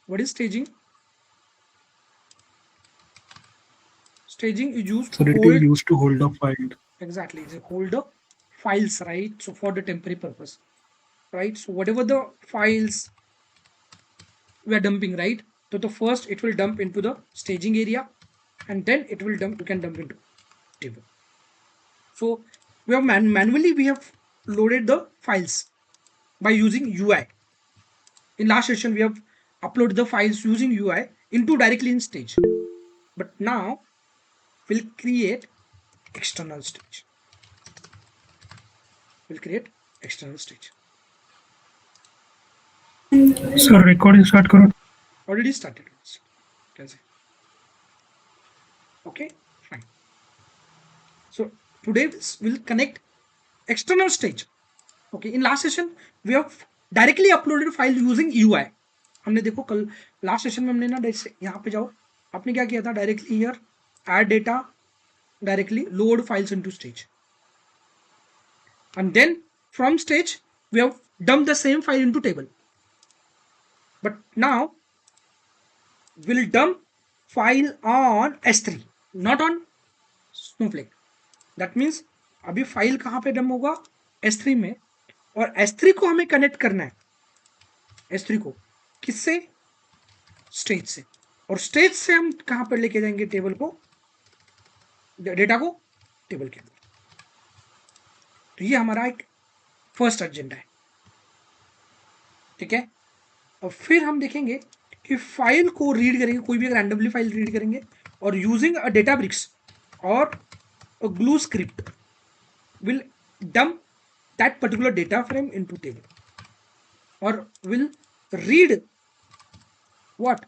What is staging? Staging is used So to it hold. is used to hold a file. Exactly, it's a hold the files, right? So for the temporary purpose, right? So whatever the files we are dumping, right? So the first it will dump into the staging area, and then it will dump. You can dump into table. So we have manually we have loaded the files by using UI. In last session we have uploaded the files using UI into directly in stage. But now we'll create external stage. We'll create external stage. So recording start करो. Already started. Can say. Okay, fine. So today we'll connect external stage. Okay, in last session we have directly uploaded file using UI. हमने देखो कल last session में हमने ना यहाँ पे जाओ, आपने क्या किया था, directly here add data, directly load files into stage, and then from stage we have dumped the same file into table. But now we'll dump file on S3, not on Snowflake. That means अभी file कहाँ पे डम होगा, S3 में, और S3 को हमें connect करना है, S3 को किससे, स्टेज से, और स्टेज से हम कहाँ पर लेके जाएंगे टेबल को, डेटा को टेबल के अंदर. तो ये हमारा एक फर्स्ट एजेंडा है, ठीक है. और फिर हम देखेंगे कि फाइल को रीड करेंगे, कोई भी रैंडमली फाइल रीड करेंगे, और यूजिंग अ डेटाब्रिक्स और a glue script will dump that particular data frame into table, or will read what,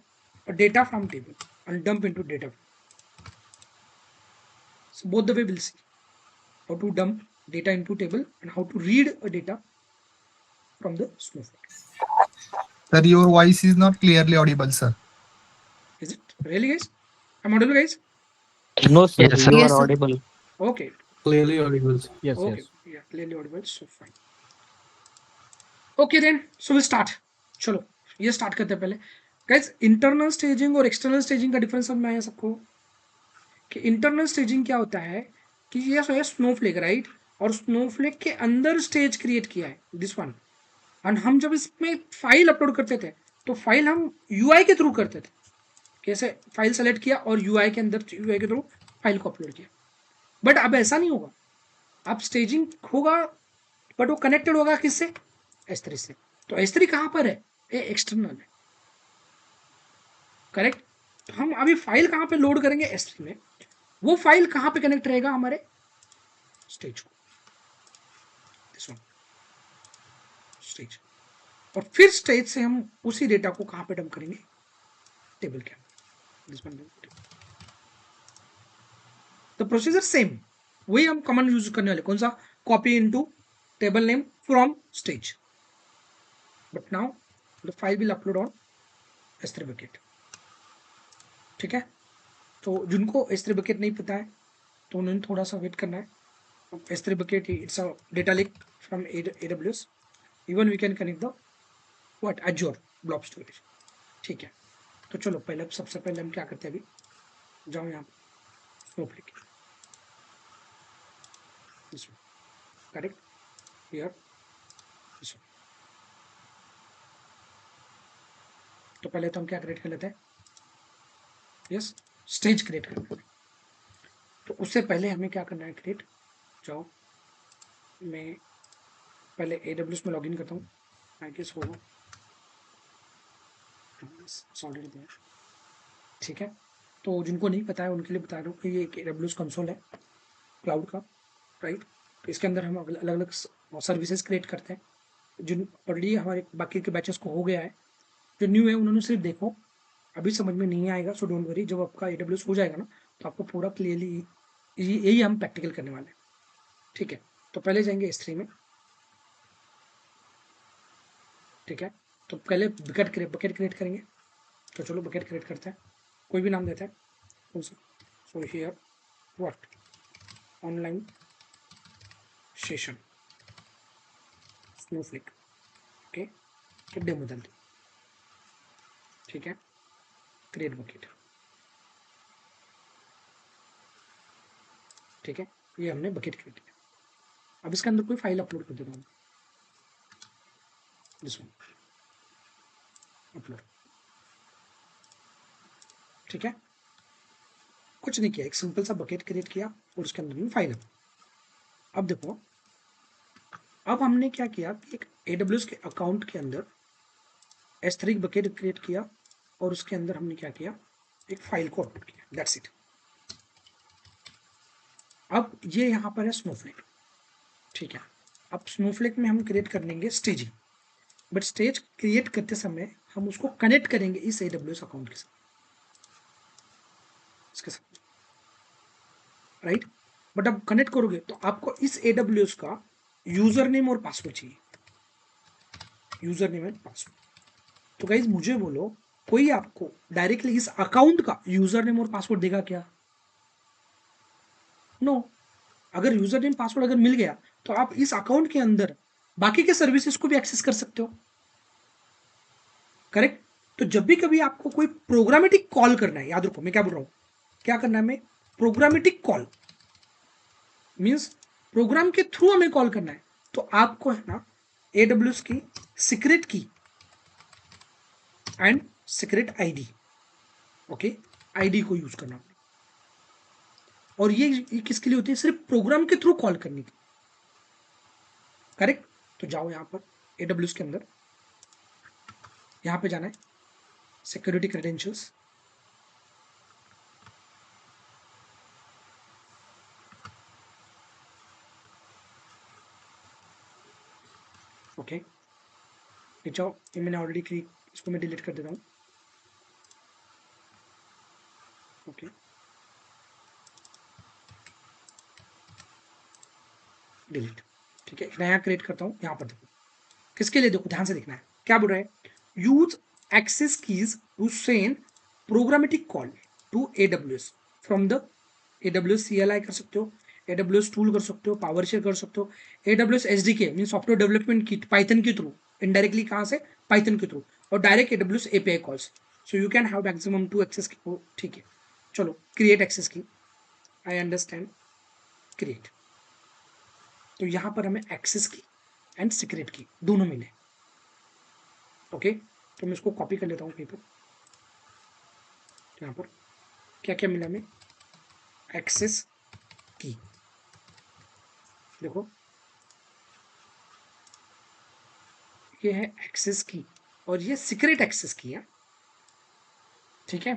a data from table and dump into data frame. So both the way we'll see how to dump data into table and how to read a data from the Snowflake. Sir, your voice is not clearly audible, sir. Is it really, guys? I'm audible, guys? No, sir. Yes, sir. You Yes, are sir. audible. Okay. Clearly audible. Yes, Okay. yes. Yeah, clearly audible. So fine. Okay then. So we'll start. चलो ये start करते हैं पहले. Guys internal staging और external staging का difference समझ में आया सबको? कि इंटरनल स्टेजिंग क्या होता है कि ये है स्नोफ्लेक, राइट, और स्नोफ्लेक के अंदर स्टेज क्रिएट किया है दिस वन, और हम जब इसमें फाइल अपलोड करते थे तो फाइल हम यूआई के थ्रू करते थे. कैसे, फाइल सेलेक्ट किया और यूआई के अंदर यूआई के थ्रू फाइल को अपलोड किया. बट अब ऐसा नहीं होगा, अब स्टेजिंग होगा बट वो कनेक्टेड होगा किससे, S3 से. तो S3 कहाँ पर है, ये एक्सटर्नल है, करेक्ट. तो हम अभी फाइल कहाँ पे लोड करेंगे, S3 में. वो फाइल कहाँ पे कनेक्ट रहेगा, हमारे स्टेज को, दिस वन स्टेज. और फिर स्टेज से हम उसी डेटा को कहाँ पे डंप करेंगे, टेबल के अंदर, this one. The procedure same, वही हम कमांड यूज करने वाले, कौन सा, copy into table name from stage. But now the file will upload on S3 bucket. ठीक है. तो जिनको S3 बकेट नहीं पता है तो उन्होंने थोड़ा सा वेट करना है. S3 bucket, it's a data lake from AWS. Even we can connect the what, Azure blob storage. ठीक है. तो चलो पहले, सबसे पहले हम क्या करते हैं, अभी जाओ यहाँ Snowflake, correct, here this one. तो पहले तो हम क्या क्रिएट कर लेते हैं, यस, स्टेज क्रिएट कर लेते हैं. तो उससे पहले हमें क्या करना है, क्रिएट, जाओ, मैं पहले AWS में लॉगिन करता हूँ, आई गेस होगा, ऑलरेडी देयर. ठीक है. तो जिनको नहीं पता है उनके लिए बता रहा हूँ कि ये एक AWS कंसोल है क्लाउड का, राइट. तो इसके अंदर हम अलग अलग सर्विसेज क्रिएट करते हैं. जिन ऑलरेडी हमारे बाकी के बैचेस को हो गया है, जो न्यू है उन्होंने सिर्फ देखो, अभी समझ में नहीं आएगा, सो डोंट वरी. जब आपका AWS हो जाएगा ना तो आपको पूरा क्लियरली यही हम प्रैक्टिकल करने वाले हैं. ठीक है. तो पहले जाएंगे S3 में. ठीक है. तो पहले बकेट क्रिएट करेंगे. तो चलो बकेट क्रिएट करते हैं, कोई भी नाम देते हैं, कौन सा. So here what, online session Snowflake, okay, तो डेमो डालते. ठीक है, क्रिएट बकेट, ठीक है, ये हमने बकेट क्रिएट किया। अब इसके अंदर कोई फाइल अपलोड कर देता हूँ, दिस वन अपलोड, ठीक है, कुछ नहीं किया, एक सिंपल सा बकेट क्रिएट किया और उसके अंदर में फाइल। अब देखो, अब हमने क्या किया कि एक AWS के अकाउंट के अंदर S3 बकेट क्रिएट किया और उसके अंदर हमने क्या किया, एक फाइल को अपलोड किया, दैट्स इट। अब ये यहाँ पर है स्नोफ्लेक, ठीक है। अब स्नोफ्लेक में हम क्रिएट कर लेंगे स्टेजिंग, बट स्टेज क्रिएट करते समय हम उसको कनेक्ट करेंगे इस AWS अकाउंट के साथ, इसके साथ, राइट। बट अब कनेक्ट करोगे तो आपको इस AWS का यूजर नेम और पासवर्ड चाहिए, यूजर नेम एंड पासवर्ड। तो गाइज मुझे बोलो, कोई आपको डायरेक्टली इस अकाउंट का यूजर नेम और पासवर्ड देगा क्या? नो। अगर यूजर नेम पासवर्ड अगर मिल गया तो आप इस अकाउंट के अंदर बाकी के सर्विसेज को भी एक्सेस कर सकते हो, करेक्ट। तो जब भी कभी आपको कोई प्रोग्रामेटिक कॉल करना है, याद रखो मैं क्या बोल रहा हूं, क्या करना है, हमें प्रोग्रामेटिक कॉल मीन्स प्रोग्राम के थ्रू हमें कॉल करना है, तो आपको है ना AWS की सीक्रेट की and secret ID, okay, ID को यूज करना। और ये किसके लिए होती है? सिर्फ प्रोग्राम के थ्रू कॉल करने की, करेक्ट। तो जाओ यहां पर AWS के अंदर, यहां पे जाना है सिक्योरिटी क्रेडेंशियल्स, ओके, जाओ, ये मैंने ऑलरेडी इसको मैं डिलीट कर देता हूँ, ओके, डिलीट, ठीक है। नया क्रिएट करता हूँ, यहाँ पर देखो किसके लिए, देखो ध्यान से देखना है, क्या बोल रहा है, use access keys to send programmatic call to AWS from the AWS CLI कर सकते हो, AWS टूल कर सकते हो, पावरशेल कर सकते हो, AWS SDK mean software development kit Python के थ्रू, इनडायरेक्टली कहाँ से, पाइथन के थ्रू, और direct AWS API calls, so you can have maximum 2 access की, ठीक है। चलो क्रिएट एक्सेस की, आई अंडरस्टैंड, क्रिएट। तो यहाँ पर हमें एक्सेस की एंड सीक्रेट की दोनों मिले, ओके। तो मैं इसको कॉपी कर लेता हूँ कहीं पर, यहाँ पर क्या क्या मिला हमें, एक्सेस की, देखो ये है एक्सेस की और ये सीक्रेट एक्सेस की है, ठीक है।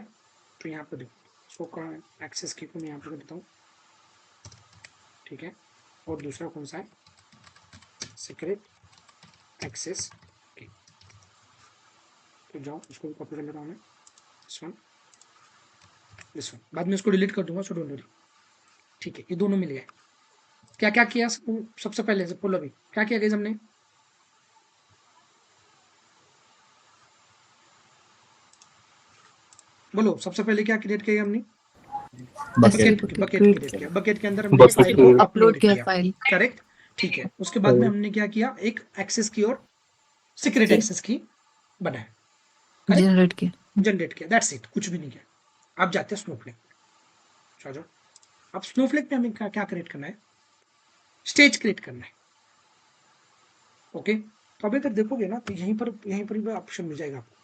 तो यहाँ पर देखो इसको एक्सेस की को मैं यहाँ पर कर देता हूँ, ठीक है। और दूसरा कौन सा है, सीक्रेट एक्सेस की। तो जाओ इसको भी कॉपी कर लेता हूँ मैं, दिस वन, बाद में इसको डिलीट कर दूंगा, सो डोंट वरी, ठीक है। ये दोनों मिल गए। क्या क्या किया सबसे पहले से बोलो, अभी क्या किया गया हमने, बोलो सबसे पहले क्या क्रिएट किया हमने, बकेट। बकेट क्रिएट किया, बकेट के अंदर हमने बकेट फाइल को अपलोड अपलोड किया किया, फाइल करेक्ट, ठीक है। उसके बाद में हमने क्या किया, एक एक्सेस की और सीक्रेट एक्सेस की बनाया, करेक्ट, जनरेट किया। जनरेट किया, दैट्स इट, कुछ भी नहीं किया। आप जाते हैं स्नोफ्लेक, आ जाओ। अब स्नोफ्लेक में हमें क्या क्या क्रिएट करना है, स्टेज क्रिएट करना है, ओके। तो अभी अगर देखोगे ना तो यहीं पर भी ऑप्शन मिल जाएगा आपको,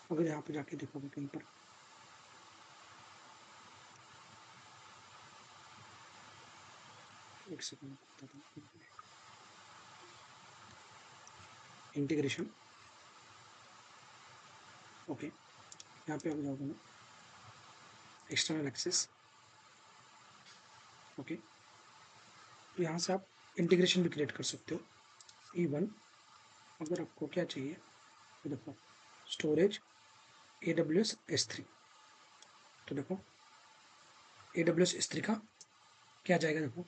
अगर यहाँ पे जाके देखोगे कहीं पर, एक सेकंड बताता हूँ, इंटीग्रेशन, ओके, यहाँ पे आप जाओगे ना, एक्सटर्नल एक्सेस, ओके, तो यहाँ से आप इंटीग्रेशन भी क्रिएट कर सकते हो, E1। अगर आपको क्या चाहिए तो देखो, स्टोरेज AWS S3, तो देखो AWS S3 का क्या जाएगा, देखो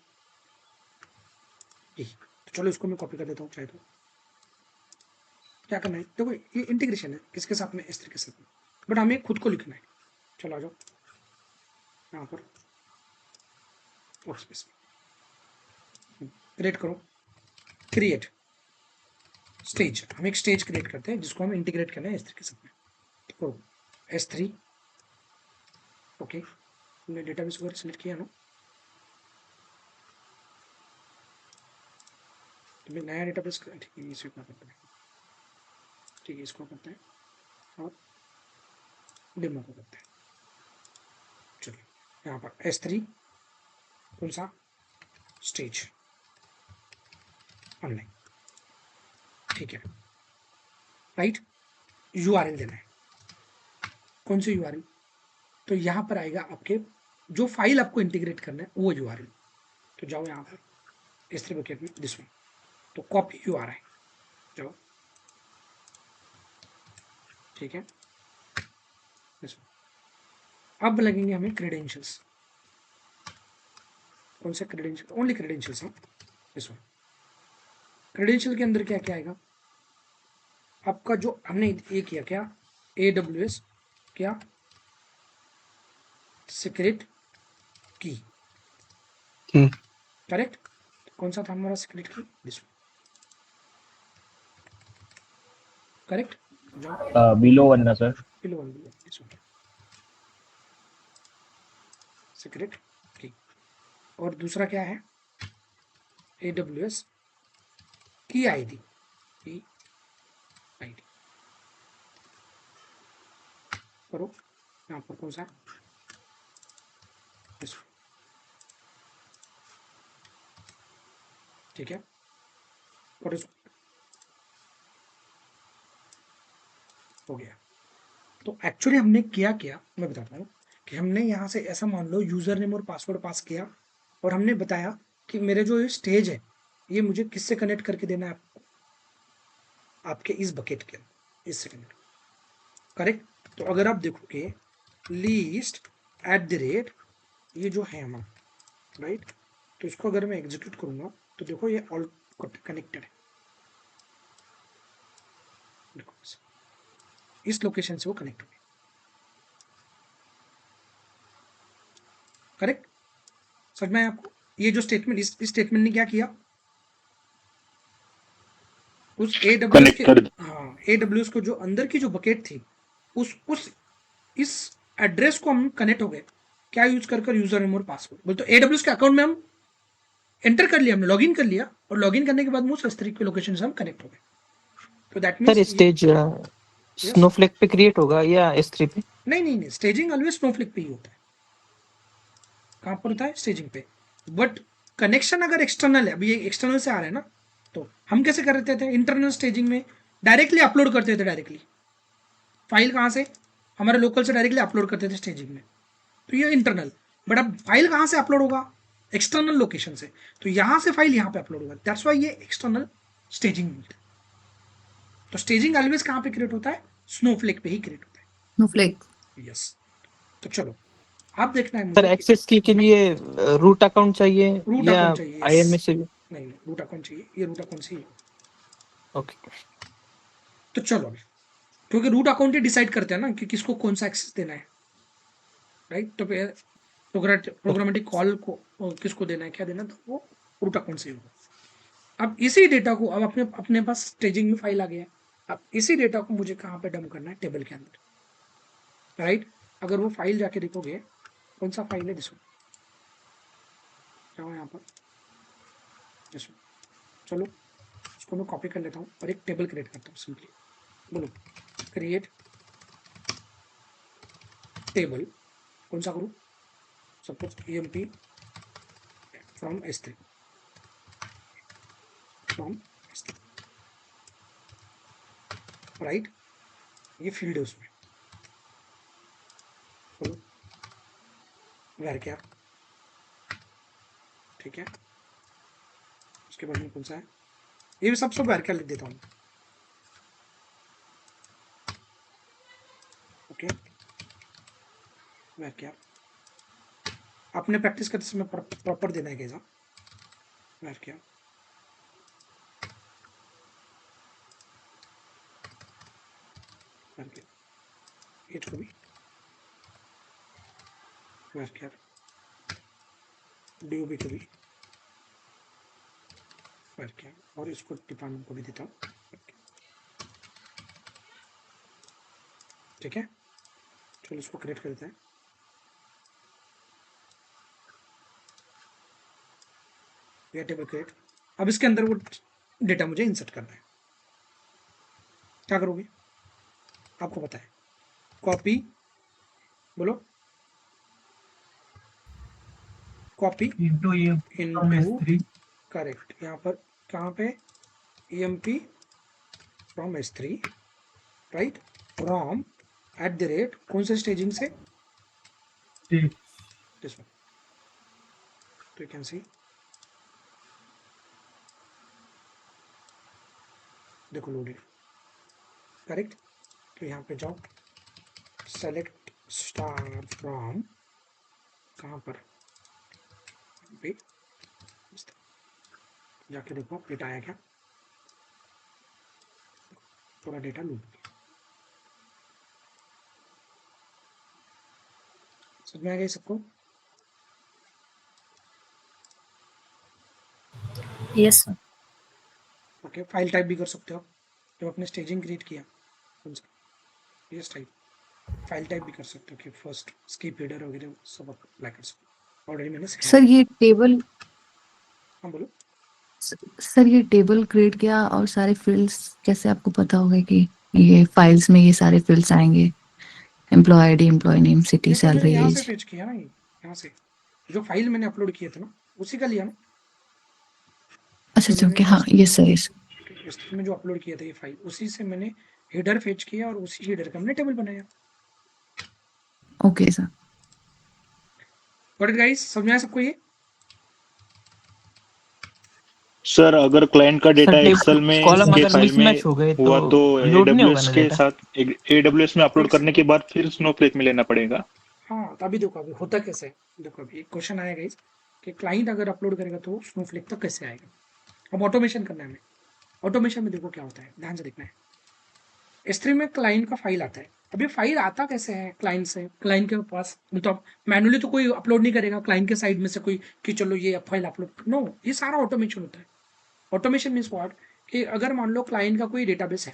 यही। तो चलो इसको मैं कॉपी कर देता हूँ, चाहे तो क्या करना है, देखो ये इंटीग्रेशन है किसके साथ में, S3 के साथ में, बट हमें खुद को लिखना है। चलो आ जाओ यहाँ पर, वर्कस्पेस में क्रिएट करो, क्रिएट स्टेज, हम एक स्टेज क्रिएट करते हैं जिसको हम इंटीग्रेट करना है S3 के साथ में, तो S3 ओके, हमने डेटाबेस वगैरह सेलेक्ट किया ना, तो मैं नया डेटाबेस ठीक है इसे करते हैं, ठीक है इसको करते हैं और डेमो को करते हैं। चलिए यहाँ पर S3 कौन सा स्टेज ऑनलाइन, ठीक है राइट। URL देना है, कौन सी URL, तो यहाँ पर आएगा आपके जो फाइल आपको इंटीग्रेट करना है वो URL। तो जाओ यहाँ पर S3 बकेट में दिस वन, तो कॉपी URL जाओ, ठीक है दिस वन। अब लगेंगे हमें क्रेडेंशियल्स, कौन से क्रेडेंशियल, ओनली क्रेडेंशियल्स हैं दिस वन। क्रेडेंशियल के अंदर क्या क्या आएगा आपका, जो हमने ये किया क्या, AWS क्या सीक्रेट की, करेक्ट। कौन सा था हमारा सीक्रेट की, दिस करेक्ट। जाओ बिलो बनना sir. Pillow one this one secret की, और दूसरा क्या है AWS की आईडी, की आईडी करो यहाँ पर कौन सा दिस वन, ठीक है। और इसको हो गया। तो एक्चुअली हमने किया क्या मैं बताता हूँ, कि हमने यहाँ से ऐसा मान लो यूजर नेम और पासवर्ड पास किया, और हमने बताया कि मेरे जो ये स्टेज है ये मुझे किससे कनेक्ट करके देना है आपको, आपके इस बकेट के इससे कनेक्ट, करेक्ट। तो अगर आप देखोगे लीस्ट @ ये जो है हमारा राइट, तो इसको अगर मैं एग्जीक्यूट करूंगा तो देखो ये ऑल कनेक्टेड है, देखो इस लोकेशन से वो कनेक्ट हो गया, करेक्ट। समझ में आया आपको, ये जो स्टेटमेंट इस स्टेटमेंट ने क्या किया, उस AWS कनेक्ट के, कर हाँ AWS को जो अंदर की जो बकेट थी उस इस एड्रेस को हम कनेक्ट हो गए, क्या यूज कर यूजर नेम और पासवर्ड बोल, तो AWS के अकाउंट में हम एंटर कर लिया, हमने लॉगिन कर लिया, और लॉगिन करने के बाद उस S3 के लोकेशन से हम कनेक्ट हो गए। तो that sir means stage yes, Snowflake पे क्रिएट होगा या S3 पे? नहीं स्टेजिंग ऑलवेज स्नोफ्लिक पे ही होता है, कहाँ पर होता है स्टेजिंग पे, बट कनेक्शन अगर एक्सटर्नल है, अभी ये एक्सटर्नल से आ रहा है ना, तो हम कैसे करते थे इंटरनल स्टेजिंग में, डायरेक्टली अपलोड करते थे, डायरेक्टली फाइल कहाँ से हमारे लोकल से डायरेक्टली अपलोड करते थे स्टेजिंग में, तो ये इंटरनल। बट अब फाइल कहाँ से अपलोड होगा, एक्सटर्नल लोकेशन से, तो यहाँ से फाइल यहाँ पे अपलोड होगा, दैट्स वाई ये एक्सटर्नल स्टेजिंग मिलता है। तो स्टेजिंग ऑलवेज कहाँ पे क्रिएट होता है, स्नोफ्लेक पे ही क्रिएट होता स्नोफ्लेक। है, यस। तो चलो आप देखना है सर मुझे कि एक्सेस की के लिए रूट अकाउंट चाहिए रूट या अकाउंट चाहिए, IMA से भी? नहीं रूट अकाउंट चाहिए, ये रूट अकाउंट चाहिए। ओके तो चलो अभी, क्योंकि रूट अकाउंट ही डिसाइड करते हैं ना कि किसको कौन सा एक्सेस देना है, राइट। तो फिर प्रोग्रामेटिक कॉल को किसको देना है, क्या देना, तो वो रूट अकाउंट से होगा। अब इसी डेटा को, अब अपने अपने पास स्टेजिंग में फाइल आ गया है, अब इसी डेटा को मुझे कहाँ पे डंप करना है, टेबल के अंदर, राइट। अगर वो फाइल जाके देखोगे, कौन सा फाइल है, दिसो जाओ यहाँ पर, दिसो, चलो इसको मैं कॉपी कर लेता हूँ और एक टेबल क्रिएट करता हूँ सिंपली, बोलो क्रिएट टेबल, कौन सा करूँ, suppose EMP from S3, from S3, right, ये फील्ड है उसमें, बोलो वेर क्या, ठीक है। उसके बाद में कौन सा है, ये भी सब वेर क्या लिख देता हूँ, ओके वेर क्या, आपने प्रैक्टिस करते समय प्रॉपर देना है कैसा, वेर क्या, वेर क्या, एज को भी वेर क्या, DOB को भी वेर क्या, और इसको डिपार्टमेंट को भी देता हूँ, ठीक है, चलो इसको क्रिएट करते हैं। ये टेबल क्रिएट। अब इसके अंदर वो डेटा मुझे इंसर्ट करना है। क्या करोगे, आपको पता है, कॉपी, बोलो, copy into EM from into, S3 correct, यहाँ पर कहाँ पे, EMP from S3, right, from @ कौन से स्टेजिंग से, state दिस वन, तो यू कैन सी, देखो लोडेड, करेक्ट। तो यहाँ पे जाओ, सेलेक्ट स्टार फ्रॉम, कहाँ पर, पे, जाके देखो डेटा आया क्या, पूरा डेटा लूट गया। समझ में आ गया सबको? Yes sir. Okay, file type भी कर सकते हो, जब आपने स्टेजिंग क्रिएट किया कौन सा, यस टाइप, फाइल टाइप भी कर सकते हो कि फर्स्ट स्किप हेडर वगैरह सब आप अप्लाई कर सकते हो, ऑलरेडी मैंने सिखाया। सर ये टेबल हाँ बोलो। सर ये टेबल क्रिएट किया और सारे फील्ड्स कैसे आपको पता होगा कि ये फाइल्स में ये सारे फील्ड्स आएंगे? Employee ID, employee name, city, ये तो मैंने सैलरी, यहाँ से एज। फेच किया ना, ये यहाँ से जो फाइल मैंने अपलोड किए थे ना, उसी का लिया ना, अच्छा जो अच्छा, मैंने ओके, हाँ, यस सर, यस। में जो अपलोड किया था ये फाइल, उसी से मैंने हेडर फेच किया और उसी हेडर का मैंने टेबल बनाया। Okay sir. Got it guys, समझ में आया सबको ये? सर अगर क्लाइंट का डेटा सर एक्सेल में कॉलम के अगर फाइल में मिसमैच हो गए हुआ तो लोड नहीं होगा AWS ना के डेटा? साथ AWS में अपलोड करने के बाद फिर स्नोफ्लेक में लेना पड़ेगा। हाँ, तो अभी देखो अभी होता कैसे है, देखो अभी एक क्वेश्चन आएगा इस कि क्लाइंट अगर अपलोड करेगा तो स्नोफ्लेक तक कैसे आएगा। अब ऑटोमेशन करना है हमें, ऑटोमेशन में देखो क्या होता है, ध्यान से देखना है। S3 में क्लाइंट का फाइल आता है, अभी फाइल आता कैसे है क्लाइंट से, क्लाइंट के पास तो मैनुअली तो कोई अपलोड नहीं करेगा क्लाइंट के साइड में से कोई कि चलो ये फाइल अपलोड, नो, ये सारा ऑटोमेशन होता है। ऑटोमेशन मीन्स व्हाट, कि अगर मान लो क्लाइंट का कोई डेटाबेस है,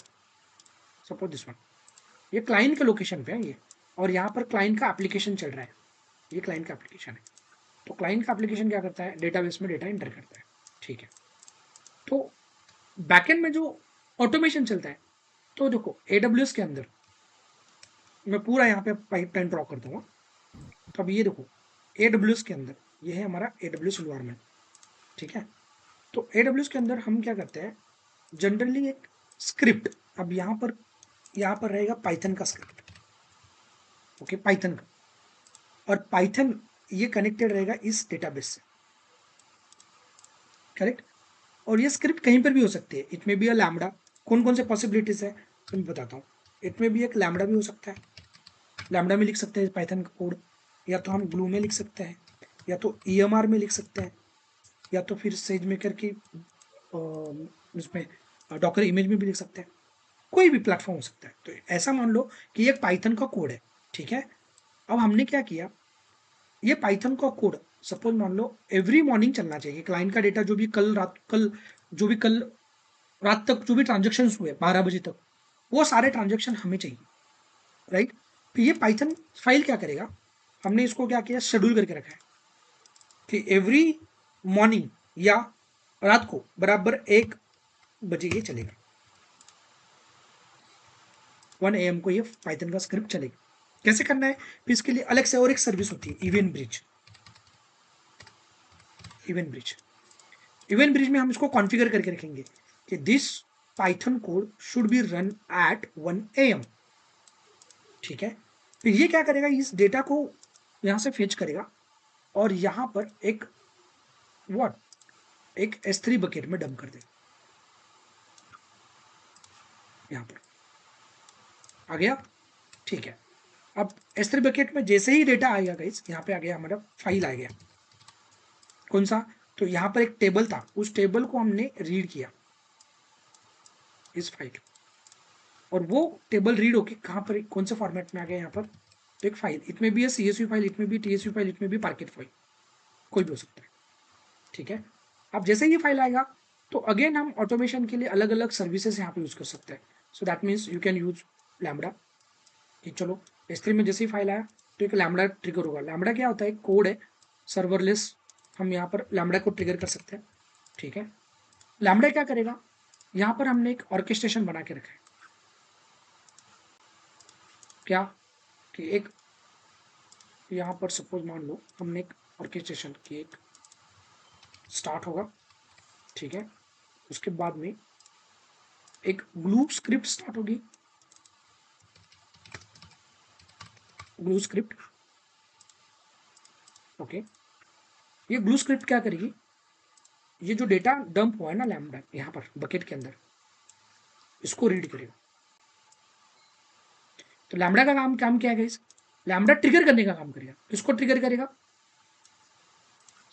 सपोज दिस वन, ये क्लाइंट के लोकेशन पे है ये, और यहाँ पर क्लाइंट का एप्लीकेशन चल रहा है, ये क्लाइंट का एप्लीकेशन है। तो क्लाइंट का एप्लीकेशन क्या करता है, डेटाबेस में डेटा एंटर करता है, ठीक है। तो बैकएंड में जो ऑटोमेशन चलता है, तो देखो AWS के अंदर मैं पूरा यहाँ पे पाइपलाइन ड्रॉ कर दूंगा। तो अब ये देखो AWS के अंदर ये है हमारा AWS इन्वायरमेंट, ठीक है। तो AWS के अंदर हम क्या करते हैं, जनरली एक स्क्रिप्ट, अब यहाँ पर रहेगा पाइथन का स्क्रिप्ट, ओके, पाइथन का, और पाइथन ये कनेक्टेड रहेगा इस डेटाबेस से, करेक्ट। और ये स्क्रिप्ट कहीं पर भी हो सकती है, इट में बी अ लैम्बडा, कौन कौन से पॉसिबिलिटीज है तो मैं बताता हूँ। इट में भी एक लैम्बडा भी हो सकता है, लैम्बडा में लिख सकते हैं पाइथन का कोड, या तो हम ग्लू में लिख सकते हैं, या तो EMR में लिख सकते हैं, या तो फिर सेज मेकर की उसमें डॉकर इमेज में भी लिख सकते हैं, कोई भी प्लेटफॉर्म हो सकता है। तो ऐसा मान लो कि एक पाइथन का कोड है, ठीक है। अब हमने क्या किया, ये पाइथन का कोड सपोज मान लो एवरी मॉर्निंग चलना चाहिए, क्लाइंट का डेटा जो भी कल रात तक जो भी ट्रांजेक्शन हुए 12 बजे तक, वो सारे ट्रांजेक्शन हमें चाहिए, राइट। तो ये पाइथन फाइल क्या करेगा, हमने इसको क्या किया, शेड्यूल करके रखा है कि एवरी मॉर्निंग या रात को बराबर 1 बजे ये चलेगा, 1 AM को ये पाइथन का स्क्रिप्ट चलेगा। कैसे करना है, फिर इसके लिए अलग से और एक सर्विस होती है, इवेंट ब्रिज। इवेंट ब्रिज में हम इसको कॉन्फ़िगर करके रखेंगे कि this Python code should be run at 1 AM, ठीक है। तो ये क्या करेगा, इस डेटा को यहां से फेच करेगा और यहां पर एक S3 बकेट में डंप कर देगा, यहां पर आ गया, ठीक है। अब S3 बकेट में जैसे ही डेटा आएगा गाइस, यहाँ पे आ गया हमारा फाइल आ गया, कौन सा, तो यहाँ पर एक टेबल था, उस टेबल को हमने रीड किया, इस फाइल, और वो टेबल रीड होके कहाँ पर कौन से फॉर्मेट में आ गया यहाँ पर, तो एक फाइल, इसमें भी है CSV फाइल, इसमें भी TSV फाइल, इसमें भी पार्केट फाइल, कोई भी हो सकता है, ठीक है। अब जैसे ये फाइल आएगा तो अगेन हम ऑटोमेशन के लिए अलग अलग सर्विसेज यहाँ पे यूज कर सकते हैं। So that means you can use lambda, कि चलो S3 में जैसे ही फाइल आया तो एक लैम्बडा ट्रिगर होगा। लैम्बडा क्या होता है, एक कोड है सर्वरलेस, हम यहाँ पर लैम्बडा को ट्रिगर कर सकते हैं, ठीक है। लैम्बडा क्या करेगा, यहाँ पर हमने एक ऑर्केस्ट्रेशन बना के रखा है, क्या कि एक यहाँ पर सपोज मान लो हमने एक ऑर्केस्ट्रेशन की एक स्टार्ट होगा, ठीक है। उसके बाद में एक ग्लू स्क्रिप्ट स्टार्ट होगी, ग्लू स्क्रिप्ट, ओके। ये ग्लू स्क्रिप्ट क्या करेगी, ये जो डेटा डंप हुआ है ना लैम्बडा यहाँ पर बकेट के अंदर, इसको रीड करेगा। तो लैम्बडा का काम क्या है गाइस, लैम्बडा ट्रिगर करने का काम करेगा। किसको ट्रिगर करेगा,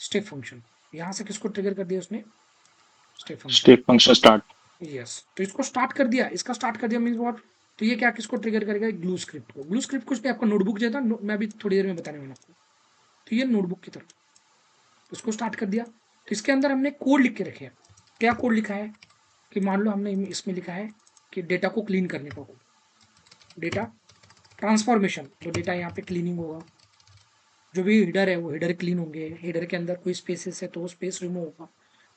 स्टेप फंक्शन। यहां से किसको ट्रिगर कर दिया उसने, step function. Step function start. Yes, तो इसको स्टार्ट कर दिया, इसका स्टार्ट कर दिया मीन्स व्हाट, तो ये क्या किसको ट्रिगर करेगा, ग्लू स्क्रिप्ट को। ग्लू स्क्रिप्ट कुछ भी आपका नोटबुक जैसा, मैं अभी थोड़ी देर में बताने वाला आपको। तो ये नोटबुक की तरह इसको स्टार्ट कर दिया। तो इसके अंदर हमने कोड लिख के रखे हैं। क्या कोड लिखा है कि मान लो हमने इसमें लिखा है कि डेटा को क्लीन करने का कोड, डेटा ट्रांसफॉर्मेशन, तो डेटा यहाँ पे क्लीनिंग होगा, जो भी हीडर है वो हीडर क्लीन होंगे, हीडर के अंदर कोई स्पेसेस है तो वो स्पेस रिमूव होगा,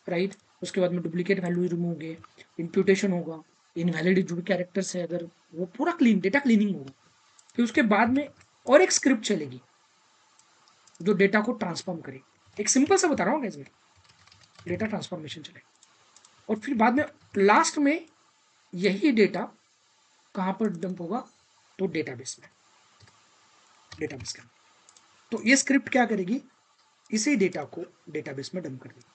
राइट। उसके बाद में डुप्लीकेट वैल्यू रिमूव होंगे, इंप्यूटेशन होगा, इनवैलिड जो भी कैरेक्टर्स है अगर वो पूरा क्लीन डेटा क्लीनिंग होगा। फिर उसके बाद में और एक स्क्रिप्ट चलेगी जो डेटा को ट्रांसफॉर्म करेगी। एक सिंपल सा बता रहा हूँ इसमें, डेटा ट्रांसफॉर्मेशन चलेगा। और फिर बाद में लास्ट में यही डेटा कहाँ पर डंप होगा, तो डेटाबेस में, डेटाबेस के अंदर। तो ये स्क्रिप्ट क्या करेगी, इसी डेटा को डेटाबेस में डंप कर देगी।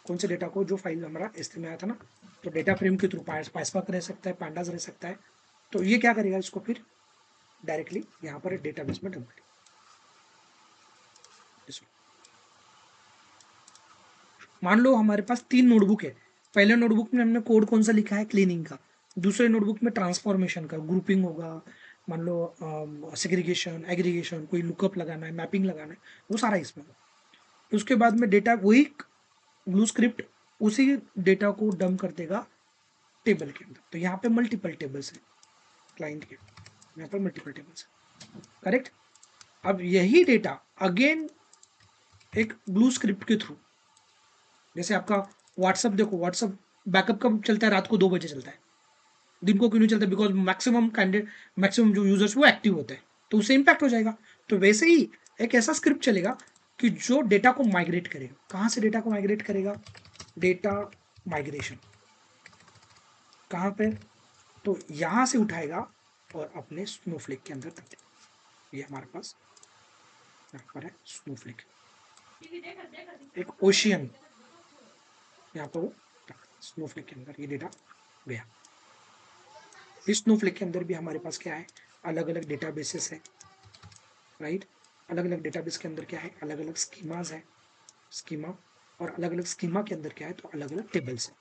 कौन से डेटा को, जो फाइल हमारा S3 में आया था ना, तो डेटा फ्रेम के थ्रू पाइसपाक रह सकता है, पैंडास रह सकता है। तो ये क्या करेगा, इसको फिर डायरेक्टली यहाँ पर डेटाबेस में डंप करेगा। मान लो हमारे पास 3 नोटबुक है। पहले नोटबुक में हमने कोड कौन सा लिखा है, क्लीनिंग का। दूसरे नोटबुक में ट्रांसफॉर्मेशन का, ग्रुपिंग होगा, मान लो सेग्रीगेशन, एग्रीगेशन, कोई लुकअप लगाना है, मैपिंग लगाना है, वो सारा इसमें होगा। उसके बाद में डेटा वही ग्लू स्क्रिप्ट उसी डेटा को डंप कर देगा टेबल के अंदर। तो यहाँ पे मल्टीपल टेबल्स हैं क्लाइंट के, यहाँ पर मल्टीपल टेबल्स हैं, करेक्ट। अब यही डेटा अगेन एक ब्लू स्क्रिप्ट के थ्रू, जैसे आपका व्हाट्सअप, देखो व्हाट्सअप बैकअप कब चलता है, रात को 2 बजे चलता है। दिन को क्यों नहीं चलता, बिकॉज मैक्सिमम कैंडिडेट, मैक्सिमम जो यूजर्स वो एक्टिव होते हैं, तो उससे इम्पैक्ट हो जाएगा। तो वैसे ही एक ऐसा स्क्रिप्ट चलेगा कि जो डेटा को माइग्रेट करेगा। कहाँ से डेटा को माइग्रेट करेगा, डेटा माइग्रेशन कहाँ पे, तो यहाँ से उठाएगा और अपने स्नोफ्लेक के अंदर रख देगा। ये हमारे पास यहाँ पर है स्नोफ्लेक, एक ओशियन, यहाँ पर वो स्नोफ्लेक के अंदर ये डेटा गया। इस स्नोफ्लेक के अंदर भी हमारे पास क्या है, अलग अलग डेटाबेसेस है, राइट। अलग अलग डेटाबेस के अंदर क्या है, अलग अलग स्कीमाज है, स्कीमा, और अलग अलग स्कीमा के अंदर क्या है, तो अलग अलग टेबल्स है,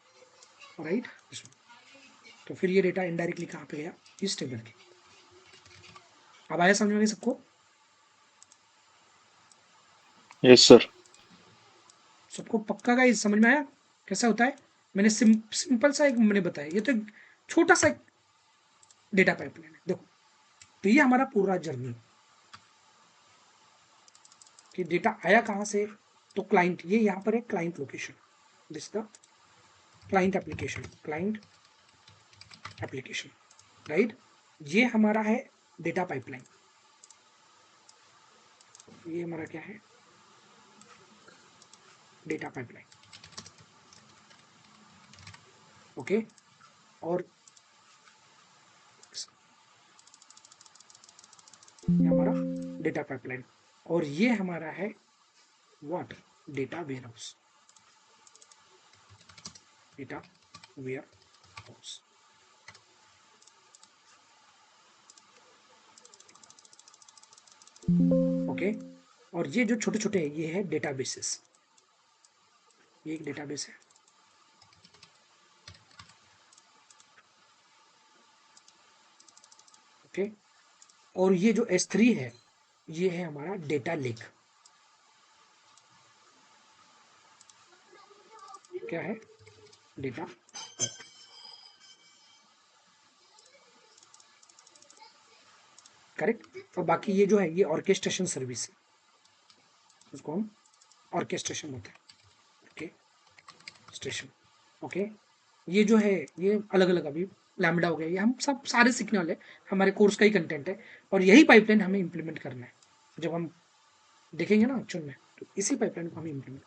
राइट। तो फिर ये डेटा इनडायरेक्टली कहाँ पे गया, इस टेबल के। अब आया समझ में सबको, यस सर। सबको पक्का का समझ में आया कैसा होता है। मैंने सिंपल सा एक मैंने बताया, ये तो एक छोटा सा डेटा पाइपलाइन है। देखो, तो ये हमारा पूरा जर्नी कि डेटा आया कहाँ से, तो क्लाइंट, ये यहाँ पर है client location, this the client application, client application, right. ये हमारा है डेटा पाइपलाइन, ये हमारा क्या है, डेटा पाइपलाइन, ओके। और ये हमारा डेटा पाइपलाइन, और ये हमारा है what, data warehouse, data warehouse, okay. और ये जो छोटे छोटे ये है डेटाबेसेस, ये एक डेटाबेस है, ओके। और ये जो S3 है, ये है हमारा डेटा लेक, क्या है, डेटा, करेक्ट। और बाकी ये जो है ये ऑर्केस्ट्रेशन सर्विस है, उसको हम ऑर्केस्ट्रेशन बोलते हैं। Okay station. ओके ये जो है ये अलग अलग अभी लैम्बडा हो गया, ये हम सब सारे सीखने वाले हैं, हमारे कोर्स का ही कंटेंट है। और यही पाइपलाइन हमें इम्प्लीमेंट करना है, जब हम देखेंगे ना एक्चुअल में, तो इसी पाइपलाइन को हमें इम्प्लीमेंट,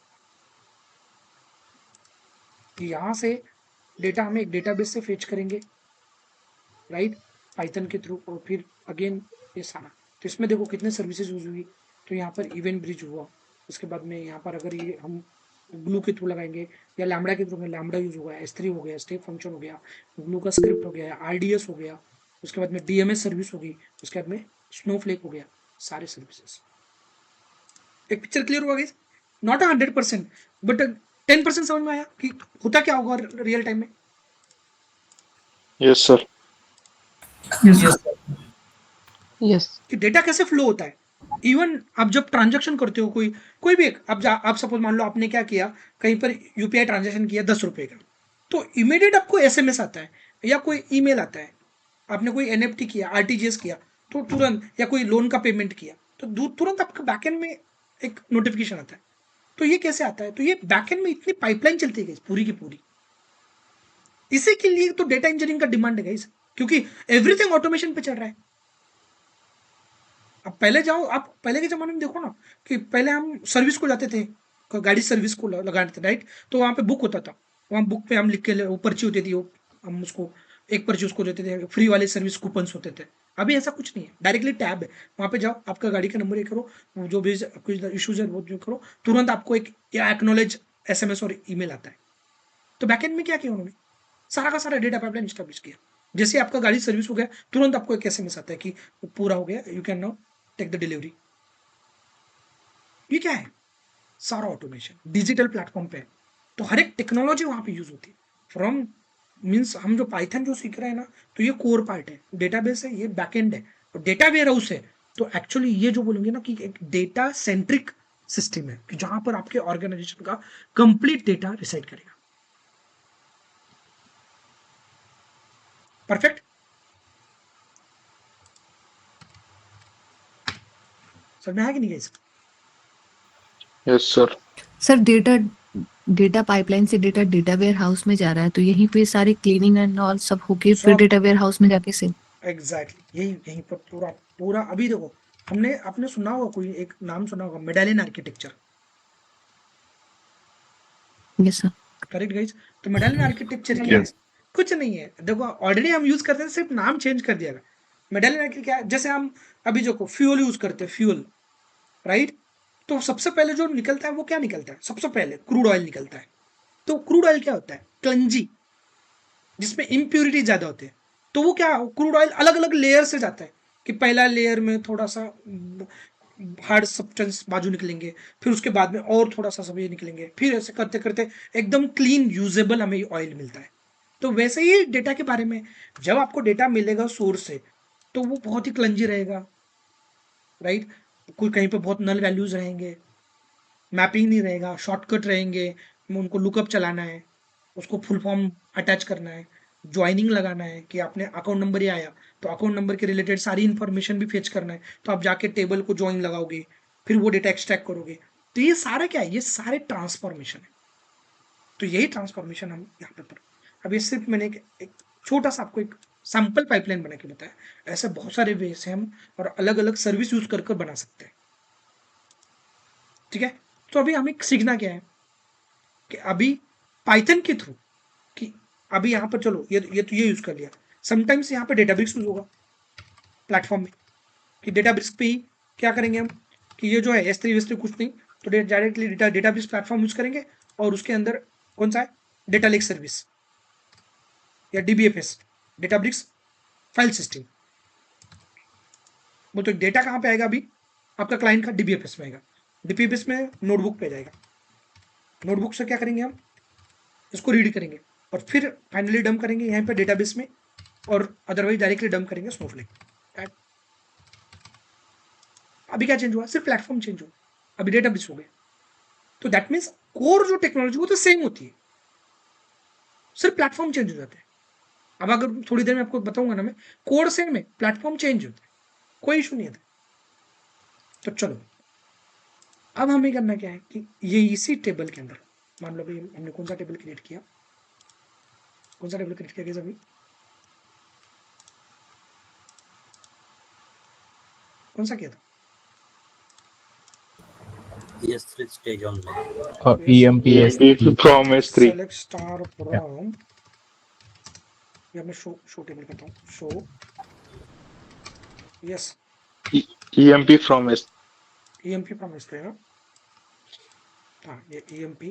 कि यहाँ से डेटा हमें एक डेटाबेस से फेच करेंगे, राइट, पाइथन के थ्रू, और फिर अगेन ये सारा। तो इसमें देखो कितने सर्विसेज यूज हुई। तो यहाँ पर इवेंट ब्रिज हुआ, उसके बाद में यहाँ पर अगर ये हम ग्लू के थ्रू लगाएंगे या लैम्बडा के थ्रू, लैम्बडा यूज होगा, S3 हो गया, स्टेप फंक्शन हो गया, ग्लू का स्क्रिप्ट हो गया, RDS हो गया, उसके बाद में DMS सर्विस होगी, उसके बाद में स्नोफ्लेक हो गया, सारे सर्विसेज। एक पिक्चर क्लियर हुआ गाइस? नॉट 100% बट 10% समझ में आया कि होता क्या होगा रियल टाइम में। Yes sir. Yes. यस कि डेटा कैसे फ्लो होता है। इवन आप जब ट्रांजैक्शन करते हो, कोई भी एक आप सपोज मान लो आपने क्या किया, कहीं पर UPI ट्रांजैक्शन किया 10 रुपए का, तो इमीडिएट आपको SMS आता है या कोई ईमेल आता है। आपने कोई NFT किया, RTGS किया, तो तुरंत, या कोई लोन का पेमेंट किया, तो तुरंत आपका बैकएंड में एक नोटिफिकेशन आता है। तो ये कैसे आता है? तो ये बैकएंड में इतनी पाइपलाइन चलती है पूरी की पूरी। इसी के लिए तो डेटा इंजीनियरिंग का डिमांड है गाइस, क्योंकि एवरीथिंग ऑटोमेशन पे चल रहा है। अब पहले जाओ, आप पहले के जमाने में देखो ना, कि पहले हम सर्विस को जाते थे, गाड़ी सर्विस को लगाते थे, राइट, तो वहाँ पे बुक होता था, वहाँ बुक पे हम लिख के वो पर्ची होती थी, वो हम उसको एक पर्ची उसको देते थे, फ्री वाले सर्विस कूपन्स होते थे। अभी ऐसा कुछ नहीं है, डायरेक्टली टैब है, वहाँ पे जाओ, आपका गाड़ी का नंबर ये करो, जो भी कुछ इशूज है वो जो करो, तुरंत आपको एक एक्नॉलेज SMS और ईमेल आता है। तो बैकएंड में क्या किया उन्होंने, सारा का सारा डेटा पाइपलाइन स्टैब्लिश किया। जैसे आपका गाड़ी सर्विस हो गया, तुरंत आपको एक SMS आता है कि पूरा हो गया, you can now take the delivery. ये क्या है? सारा ऑटोमेशन डिजिटल प्लेटफॉर्म पे है। तो हर एक टेक्नोलॉजी वहां पे यूज होती है। फ्रॉम मीन्स हम जो पाइथन जो सीख रहे हैं ना, तो ये कोर पार्ट है, डेटाबेस है, ये बैकएंड है, और डेटा वेयर हाउस है। तो एक्चुअली ये जो बोलेंगे ना कि एक डेटा सेंट्रिक सिस्टम है, कि जहां पर आपके ऑर्गेनाइजेशन का कंप्लीट डेटा रिसाइड करेगा। परफेक्ट। समझ में आया कि नहीं guys? Yes sir. Sir data pipeline से डेटा वेयर हाउस में जा रहा है, तो यहीं पे सारी क्लीनिंग एंड ऑल सब होके फिर सब डेटा वेयर हाउस में जाके से। एग्जैक्टली यहीं पर पूरा पूरा। अभी देखो, आपने सुना होगा, कोई एक नाम सुना होगा, medallion architecture, yes sir. Correct guys? तो मेडालियन आर्किटेक्चर क्या है? Yes. कुछ नहीं है, देखो ऑलरेडी हम यूज करते हैं, सिर्फ नाम चेंज कर दिया। मेडालियन आर्किटेक्चर क्या है? जैसे हम अभी देखो फ्यूल यूज करते हैं, फ्यूल, राइट, तो सबसे पहले जो निकलता है वो क्या निकलता है? सबसे पहले क्रूड ऑयल निकलता है। तो क्रूड ऑयल क्या होता है? क्लंजी, जिसमें इम्प्यूरिटी ज्यादा होती है। तो वो क्या, क्रूड ऑयल अलग अलग लेयर से जाता है, कि पहला लेयर में थोड़ा सा हार्ड सब्सटेंस बाजू निकलेंगे, फिर उसके बाद में और थोड़ा सा सब ये निकलेंगे, फिर ऐसे करते करते एकदम क्लीन यूजेबल हमें ऑयल मिलता है। तो वैसे ही डेटा के बारे में, जब आपको डेटा मिलेगा सोर्स से, तो वो बहुत ही क्लंजी रहेगा, राइट, कोई कहीं पे बहुत नल वैल्यूज रहेंगे, मैपिंग नहीं रहेगा, शॉर्टकट रहेंगे, उनको लुकअप चलाना है, उसको फुल फॉर्म अटैच करना है, ज्वाइनिंग लगाना है, कि आपने अकाउंट नंबर ही आया तो अकाउंट नंबर के रिलेटेड सारी इन्फॉर्मेशन भी फेच करना है, तो आप जाके टेबल को ज्वाइन लगाओगे, फिर वो डेटा एक्सट्रैक्ट करोगे। तो ये सारा क्या है? ये सारे ट्रांसफॉर्मेशन है। तो यही ट्रांसफॉर्मेशन हम यहाँ पे पर, अब ये सिर्फ मैंने एक छोटा सा आपको एक सैंपल पाइपलाइन बना के बताया। ऐसे बहुत सारे वे से हम और अलग अलग सर्विस यूज कर बना सकते हैं। ठीक है, तो अभी हमें सीखना क्या है, कि अभी पाइथन के थ्रू, कि अभी यहाँ पर चलो ये तो ये यूज कर लिया, समटाइम्स यहाँ पे डेटाब्रिक्स यूज होगा प्लेटफॉर्म में, कि डेटाब्रिक्स पे ही क्या करेंगे हम, कि ये जो है S3 वेस्त्री कुछ नहीं, तो डायरेक्टली डेटाब्रिक्स प्लेटफॉर्म यूज करेंगे, और उसके अंदर कौन सा है, डेटा लेक सर्विस या DBFS, डेटाब्रिक्स फाइल सिस्टम। वो तो डेटा कहाँ पे आएगा? अभी आपका क्लाइंट का DBFS में आएगा, DBFS में नोटबुक पे जाएगा, नोटबुक से क्या करेंगे हम, इसको रीड करेंगे, और फिर फाइनली डंप करेंगे यहाँ पे डेटाबेस में, और अदरवाइज डायरेक्टली डंप करेंगे स्नोफ्लेक। अभी क्या चेंज हुआ? सिर्फ प्लेटफॉर्म चेंज हुआ, अभी डेटाबेस हो गया। तो दैट मीन्स कोर जो टेक्नोलॉजी वो तो सेम होती है, सिर्फ प्लेटफॉर्म चेंज हो जाते हैं। अब अगर थोड़ी देर में आपको बताऊंगा ना मैं, कोड सेम है, प्लेटफॉर्म चेंज होता है। कोई इशू नहीं था। तो चलो अब हमें करना क्या है कि ये इसी टेबल के अंदर मान लो भाई हमने कौन सा टेबल क्रिएट किया, कौन सा टेबल क्रिएट किया guys अभी, कौन सा किया था? S3 stage only. EMPS EMP from S3. Select star from, ये मैं शो टेबल करता हूँ, show yes EMP from S. EMP from S3 है, हाँ ये EMP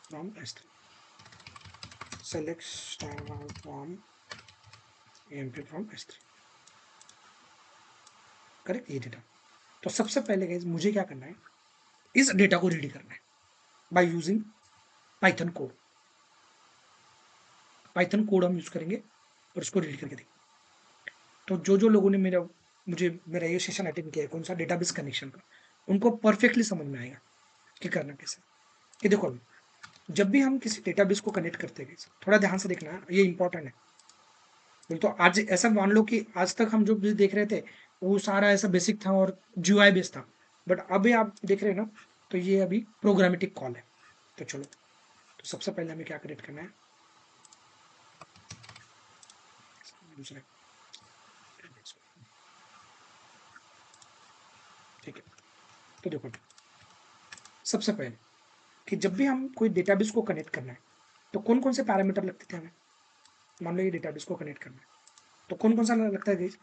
from S3, select star from EMP from S3, correct ये डेटा। तो सबसे पहले गाइस मुझे क्या करना है, इस डेटा को रीड करना है by using Python code. Python code हम यूज करेंगे और उसको रीड करके देखेंगे। तो जो लोगों ने मेरा ये सेशन अटेंड किया है कौन सा डेटाबेस कनेक्शन का, उनको परफेक्टली समझ में आएगा कि करना कैसे। कि देखो अभी जब भी हम किसी डेटाबेस को कनेक्ट करते हैं थोड़ा ध्यान से देखना है, ये इंपॉर्टेंट है। बोल तो आज ऐसा मान लो कि आज तक हम जो भी देख रहे थे वो सारा ऐसा बेसिक था और जीयूआई बेस्ड था, बट अभी आप देख रहे हैं ना तो ये अभी प्रोग्रामेटिक कॉल है। तो चलो तो सबसे पहले हमें क्या क्रिएट करना है, दूसरा, ठीक है। तो देखो सबसे पहले कि जब भी हम कोई डेटाबेस को कनेक्ट करना है तो कौन कौन से पैरामीटर लगते थे हमें, मान लो ये डेटाबेस को कनेक्ट करना है तो कौन कौन सा लगता है गाइस,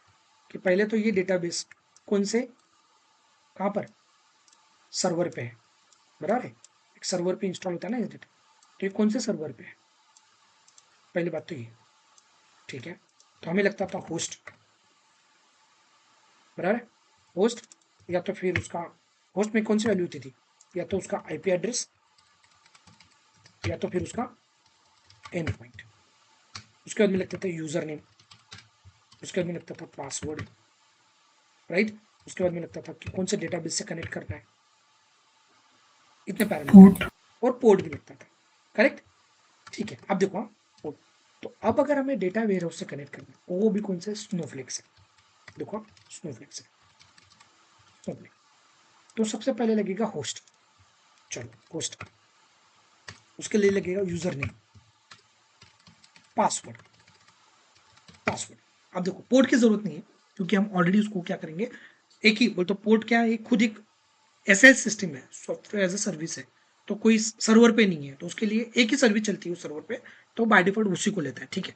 कि पहले तो ये डेटाबेस कौन से कहाँ पर सर्वर पे है, बराबर है, एक सर्वर पे इंस्टॉल होता है ना ये डेटा, तो ये कौन से सर्वर पे है, पहली बात तो ये, ठीक है। तो हमें लगता था होस्ट, बराबर है, होस्ट, या तो फिर उसका होस्ट में कौन सी वैल्यू होती थी, या तो उसका आईपी एड्रेस या तो फिर उसका एंड पॉइंट। उसके बाद में लगता था यूजर नेम, उसके बाद में लगता था पासवर्ड, राइट। उसके बाद में लगता था कि कौन से डेटाबेस से कनेक्ट करना है, इतने पैरामीटर, और पोर्ट भी लगता था, करेक्ट, ठीक है। अब देखो पोर्ट, तो अब अगर हमें डेटा वेयर हाउस से कनेक्ट करना है वो भी कौन से, स्नोफ्लेक से, देखो स्नोफ्लेक से, स्नोफ्लेक। तो सबसे पहले लगेगा होस्ट, चलो होस्ट, उसके लिए लगेगा यूजर नेम, पासवर्ड, पासवर्ड। अब देखो पोर्ट की जरूरत नहीं है क्योंकि हम ऑलरेडी उसको क्या करेंगे, एक ही बोल तो पोर्ट क्या है, खुद एक एसएस सिस्टम है, सॉफ्टवेयर एज ए सर्विस है, तो कोई सर्वर पे नहीं है, तो उसके लिए एक ही सर्विस चलती है उस सर्वर पे, तो बाय डिफॉल्ट उसी को लेता है, ठीक है।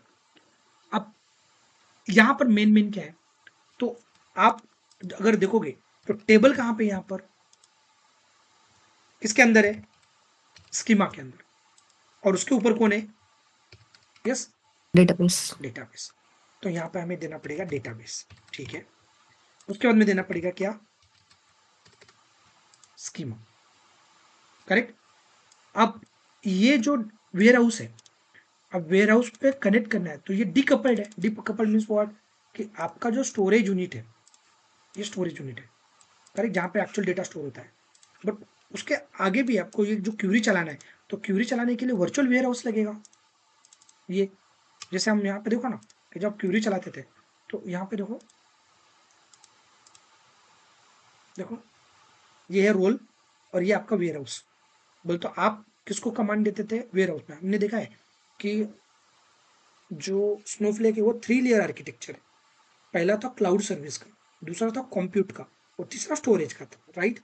अब यहाँ पर मेन क्या है, तो आप अगर देखोगे तो टेबल कहाँ पे, यहाँ पर किसके अंदर है, स्कीमा के अंदर, और उसके ऊपर कौन है, यस डेटाबेस। डेटाबेस। तो यहाँ पे हमें देना पड़ेगा डेटाबेस, ठीक है। उसके बाद में देना पड़ेगा क्या, स्कीमा, करेक्ट। अब ये जो वेयर हाउस है, अब वेयर हाउस पे कनेक्ट करना है तो ये डीकपल्ड है, डीकपल्ड मीन्स व्हाट, कि आपका जो स्टोरेज यूनिट है, ये स्टोरेज यूनिट है, करेक्ट, जहाँ पे एक्चुअल डेटा स्टोर होता है, बट उसके आगे भी आपको ये जो क्यूरी चलाना है, तो क्यूरी चलाने के लिए वर्चुअल वेयर हाउस लगेगा। ये जैसे हम यहाँ पे देखो ना कि जब क्यूरी चलाते थे तो यहाँ पे देखो, देखो ये है रोल और ये आपका वेयर हाउस। बोल तो आप किसको कमांड देते थे, वेयर हाउस में हमने देखा है कि जो स्नोफ्लेक है वो 3 लेयर आर्किटेक्चर है, पहला था क्लाउड सर्विस का, दूसरा था कंप्यूट का, और तीसरा स्टोरेज का था, राइट।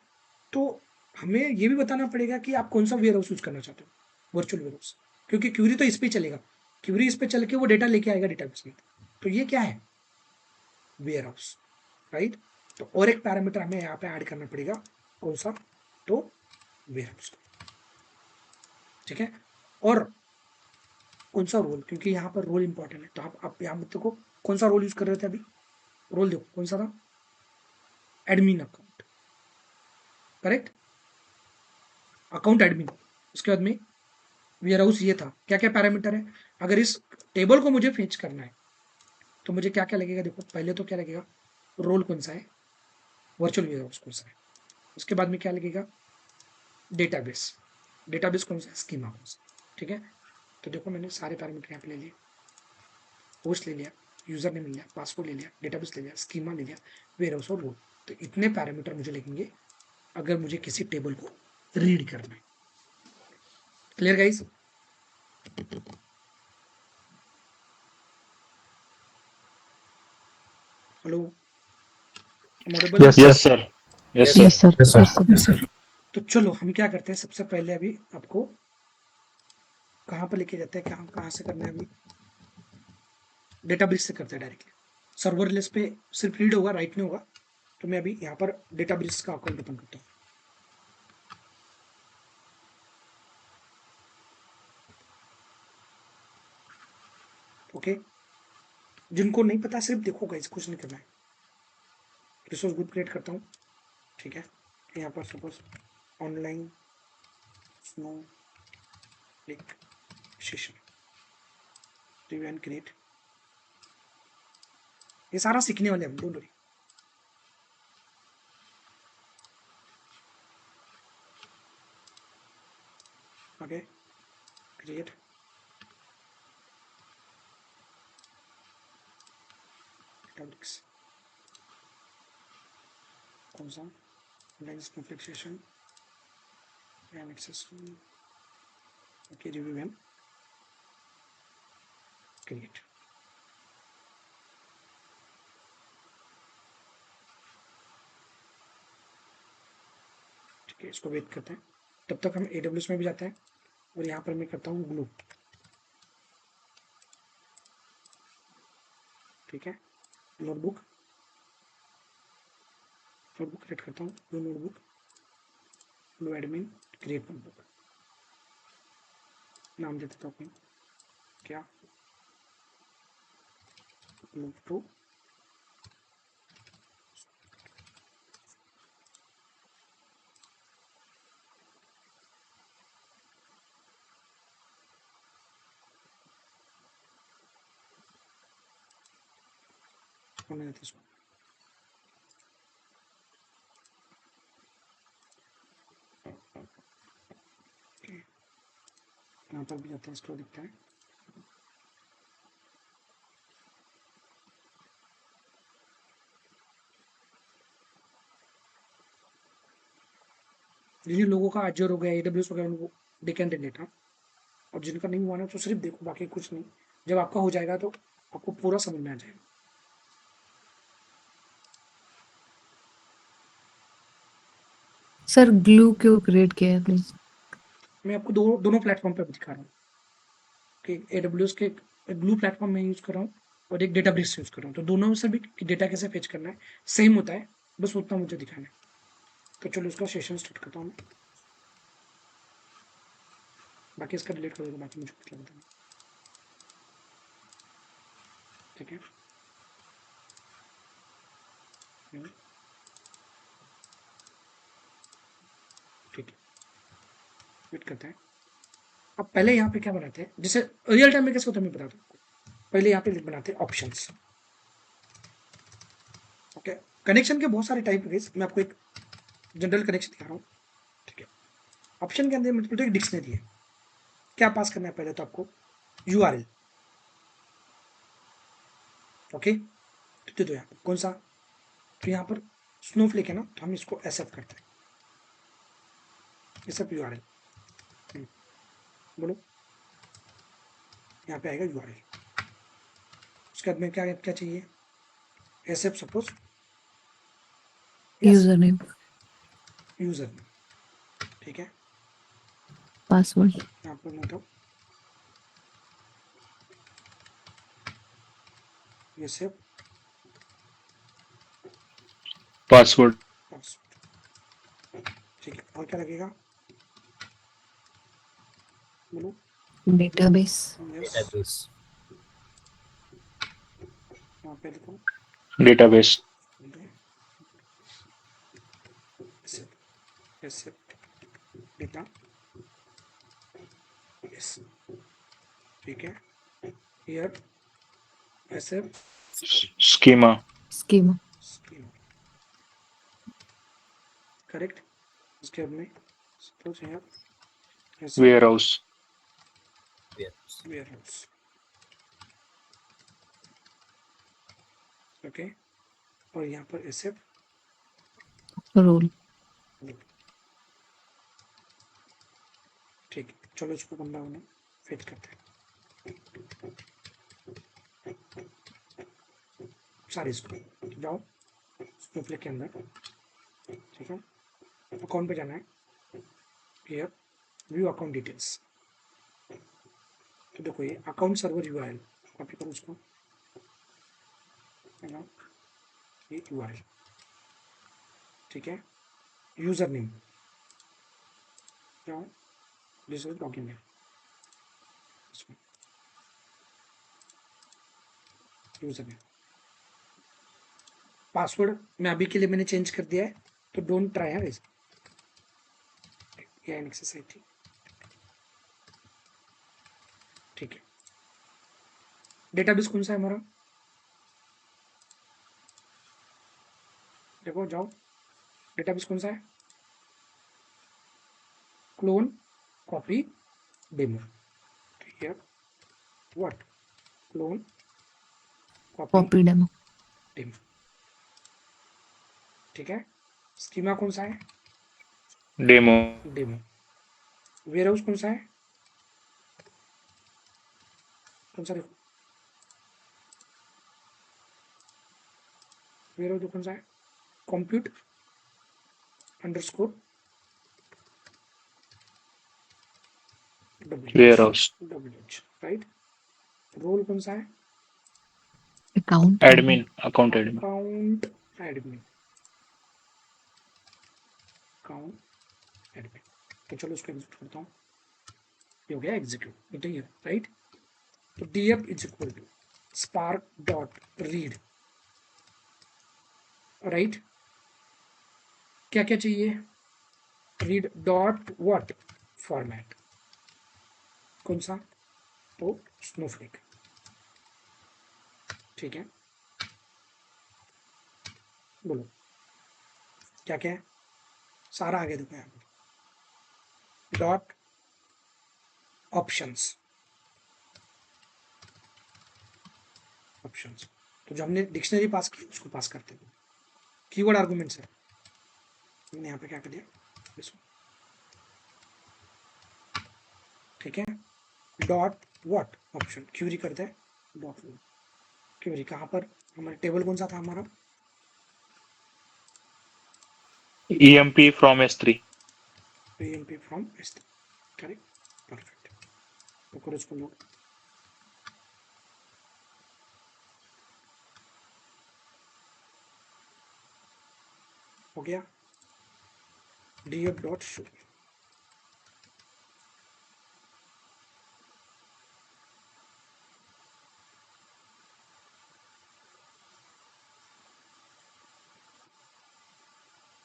तो हमें ये भी बताना पड़ेगा कि आप कौन सा वेयर हाउस यूज करना चाहते हो, वर्चुअल वेयर हाउस, क्योंकि क्यूरी तो इस पे चलेगा, क्यूरी इस पे चल के वो डेटा लेके आएगा डेटाबेस में, तो ये क्या है, वेयर हाउस, राइट। तो और एक पैरामीटर हमें यहाँ पे ऐड करना पड़ेगा, कौन सा, तो वेयर हाउस, ठीक है। और कौन सा रोल, क्योंकि यहाँ पर रोल इंपॉर्टेंट है, तो आप यहाँ देखो कौन सा रोल यूज कर रहे थे अभी, रोल देखो कौन सा था, admin account, correct, account admin. उसके बाद में वेयर हाउस ये था, क्या क्या पैरामीटर है, अगर इस टेबल को मुझे फेच करना है तो मुझे क्या क्या लगेगा, देखो पहले तो क्या लगेगा, रोल कौन सा है, वर्चुअल वेयर हाउस कौन सा है, उसके बाद में क्या लगेगा, डेटाबेस, डेटाबेस कौन सा है, स्कीमा कौन सा, ठीक है। तो देखो मैंने सारे पैरामीटर यहाँ पे ले लिए, होस्ट ले लिया, यूजर नेम ले लिया, पासवर्ड ले लिया, डेटाबेस ले लिया, स्कीमा ले लिया, वेयरहाउस और रोल। तो इतने पैरामीटर मुझे लगेंगे अगर मुझे किसी टेबल को रीड करना है। Clear guys? Hello, Audible? Yes sir, yes Yes, sir. Yes, sir. Yes, sir. तो चलो हम क्या करते हैं, सबसे पहले अभी आपको कहाँ पर लेके जाते हैं, कहाँ से करना है अभी? डेटाबेस से करते हैं डायरेक्टली। सर्वरलेस पे सिर्फ रीड होगा, राइट नहीं होगा। तो मैं अभी यहाँ पर डेटाबेस का अकाउंट ओपन करता हूँ। ओके, जिनको नहीं पता सिर्फ देखो गाइस, कुछ नहीं करना है। रिसोर्स ग्रुप क्रिएट करता हूँ, ठीक है। यहाँ पर suppose online snow click session, review and create. ये सारा सीखने वाले हम, don't worry. Okay, create, topics कौन सा, online snow click session and access, okay, review and create. ठीक है, इसको वेट करते हैं। तब तक हम AWS में भी जाते हैं और यहाँ पर मैं करता हूँ ग्लू, ठीक है। नोटबुक क्रिएट करता हूँ, glue notebook, glue admin, create notebook. नाम दे देता हूँ अपनी, क्या, ग्लू टू होने देते इसको। ओके, यहाँ पर भी जाते हैं, इसको दिखता है। जिन लोगों का अजर हो गया, AWS हो गया, उनको डेकन दे देता हूँ। और जिनका नहीं हुआ ना, तो सिर्फ देखो, बाकी कुछ नहीं। जब आपका हो जाएगा तो आपको पूरा समझ में आ जाएगा। सर ग्लू क्यों क्रिएट किया है प्लीज? मैं आपको दोनों प्लेटफॉर्म पे दिखा रहा हूँ कि AWS के ग्लू प्लेटफॉर्म में यूज़ कर रहा हूँ और एक डेटाबेस यूज़ कर रहा हूँ। तो दोनों से भी डेटा कैसे फेच करना है सेम होता है, बस उतना मुझे दिखाना है। तो चलो इसका सेशन स्टार्ट करता हूँ। बाकी इसका डिलीट कर देगा, बाकी मुझे कुछ लगता नहीं, ठीक है। ठीक है, वेट करते हैं। अब पहले यहाँ पे क्या बनाते हैं, जैसे रियल टाइम में कैसे होता है मैं बताता हूँ। पहले यहाँ पे बनाते हैं ऑप्शंस। ओके, कनेक्शन के बहुत सारे टाइप है, मैं आपको एक जनरल कनेक्शन दिखा रहा हूँ, ठीक है। ऑप्शन के अंदर मतलब एक डिक्शनरी है। क्या पास करना है पहले तो आपको URL, ओके। तो दे दो यहाँ पर कौन सा, तो यहाँ पर स्नोफ्लेक है ना, तो हम इसको SF करते हैं, SF URL। बोलो, यहाँ पे आएगा URL। उसके बाद में क्या क्या चाहिए, SF suppose user name, user, ठीक है। पासवर्ड, यहाँ पर मतलब SF पासवर्ड, पासवर्ड, ठीक है। और क्या लगेगा, बोलो, डेटाबेस, यस, database. यहाँ पे लिखो डेटाबेस, SF डेटा, यस, ठीक है। Here SF schema, schema, schema, correct. इसके बाद में सपोज यहाँ SF warehouse, Yes. warehouse, okay, और यहाँ पर एसएफ रोल। ठीक है, चलो इसको बंदा होने फेच करते हैं सारे इसको। जाओ स्नोफ्लेक के अंदर, ठीक है, अकाउंट पे जाना है, हियर व्यू अकाउंट डिटेल्स। तो देखो ये अकाउंट सर्वर यूआरएल, कॉपी करो उसको, है ना, ये यूआरएल, ठीक है, यूजर नेम, क्या this is login name, user name, password मैं अभी के लिए मैंने चेंज कर दिया है, तो डोंट ट्राई है गाइस, ये एक्सरसाइज, ठीक है। डेटाबेस कौन सा है हमारा, देखो जाओ, डेटाबेस कौन सा है, clone copy demo, here what, clone copy copy demo. Demo, ठीक है। स्कीमा कौन सा है, डेमो। डेमो। वेयरहाउस कौन सा है, कौन सा देखो, वेयरहाउस कौन सा है, compute underscore warehouse. WH, right. Role कौन सा है, account admin, account admin. Account admin, account admin. तो चलो उसको एग्जीक्यूट करता हूँ, ये हो गया एग्जीक्यूट, ठीक है, राइट। तो df is equal to Spark dot read, right. क्या क्या चाहिए, रीड डॉट व्हाट फॉर्मेट, कौन सा, तो स्नोफ्लेक, ठीक है, बोलो क्या क्या है, सारा आगे देखो यहाँ पर, डॉट ऑप्शंस, ऑप्शंस, तो जो हमने डिक्शनरी पास की उसको पास करते हैं, कीवर्ड आर्गुमेंट है, मैंने यहाँ पे क्या कर दिया इसको, ठीक है, डॉट व्हाट ऑप्शन, क्यूरी करते हैं, डॉट क्यूरी, कहाँ पर हमारा टेबल कौन सा था हमारा, EMP from S3। AMP from S, correct, perfect. तो करो इसको लोड, हो गया, df डॉट शो,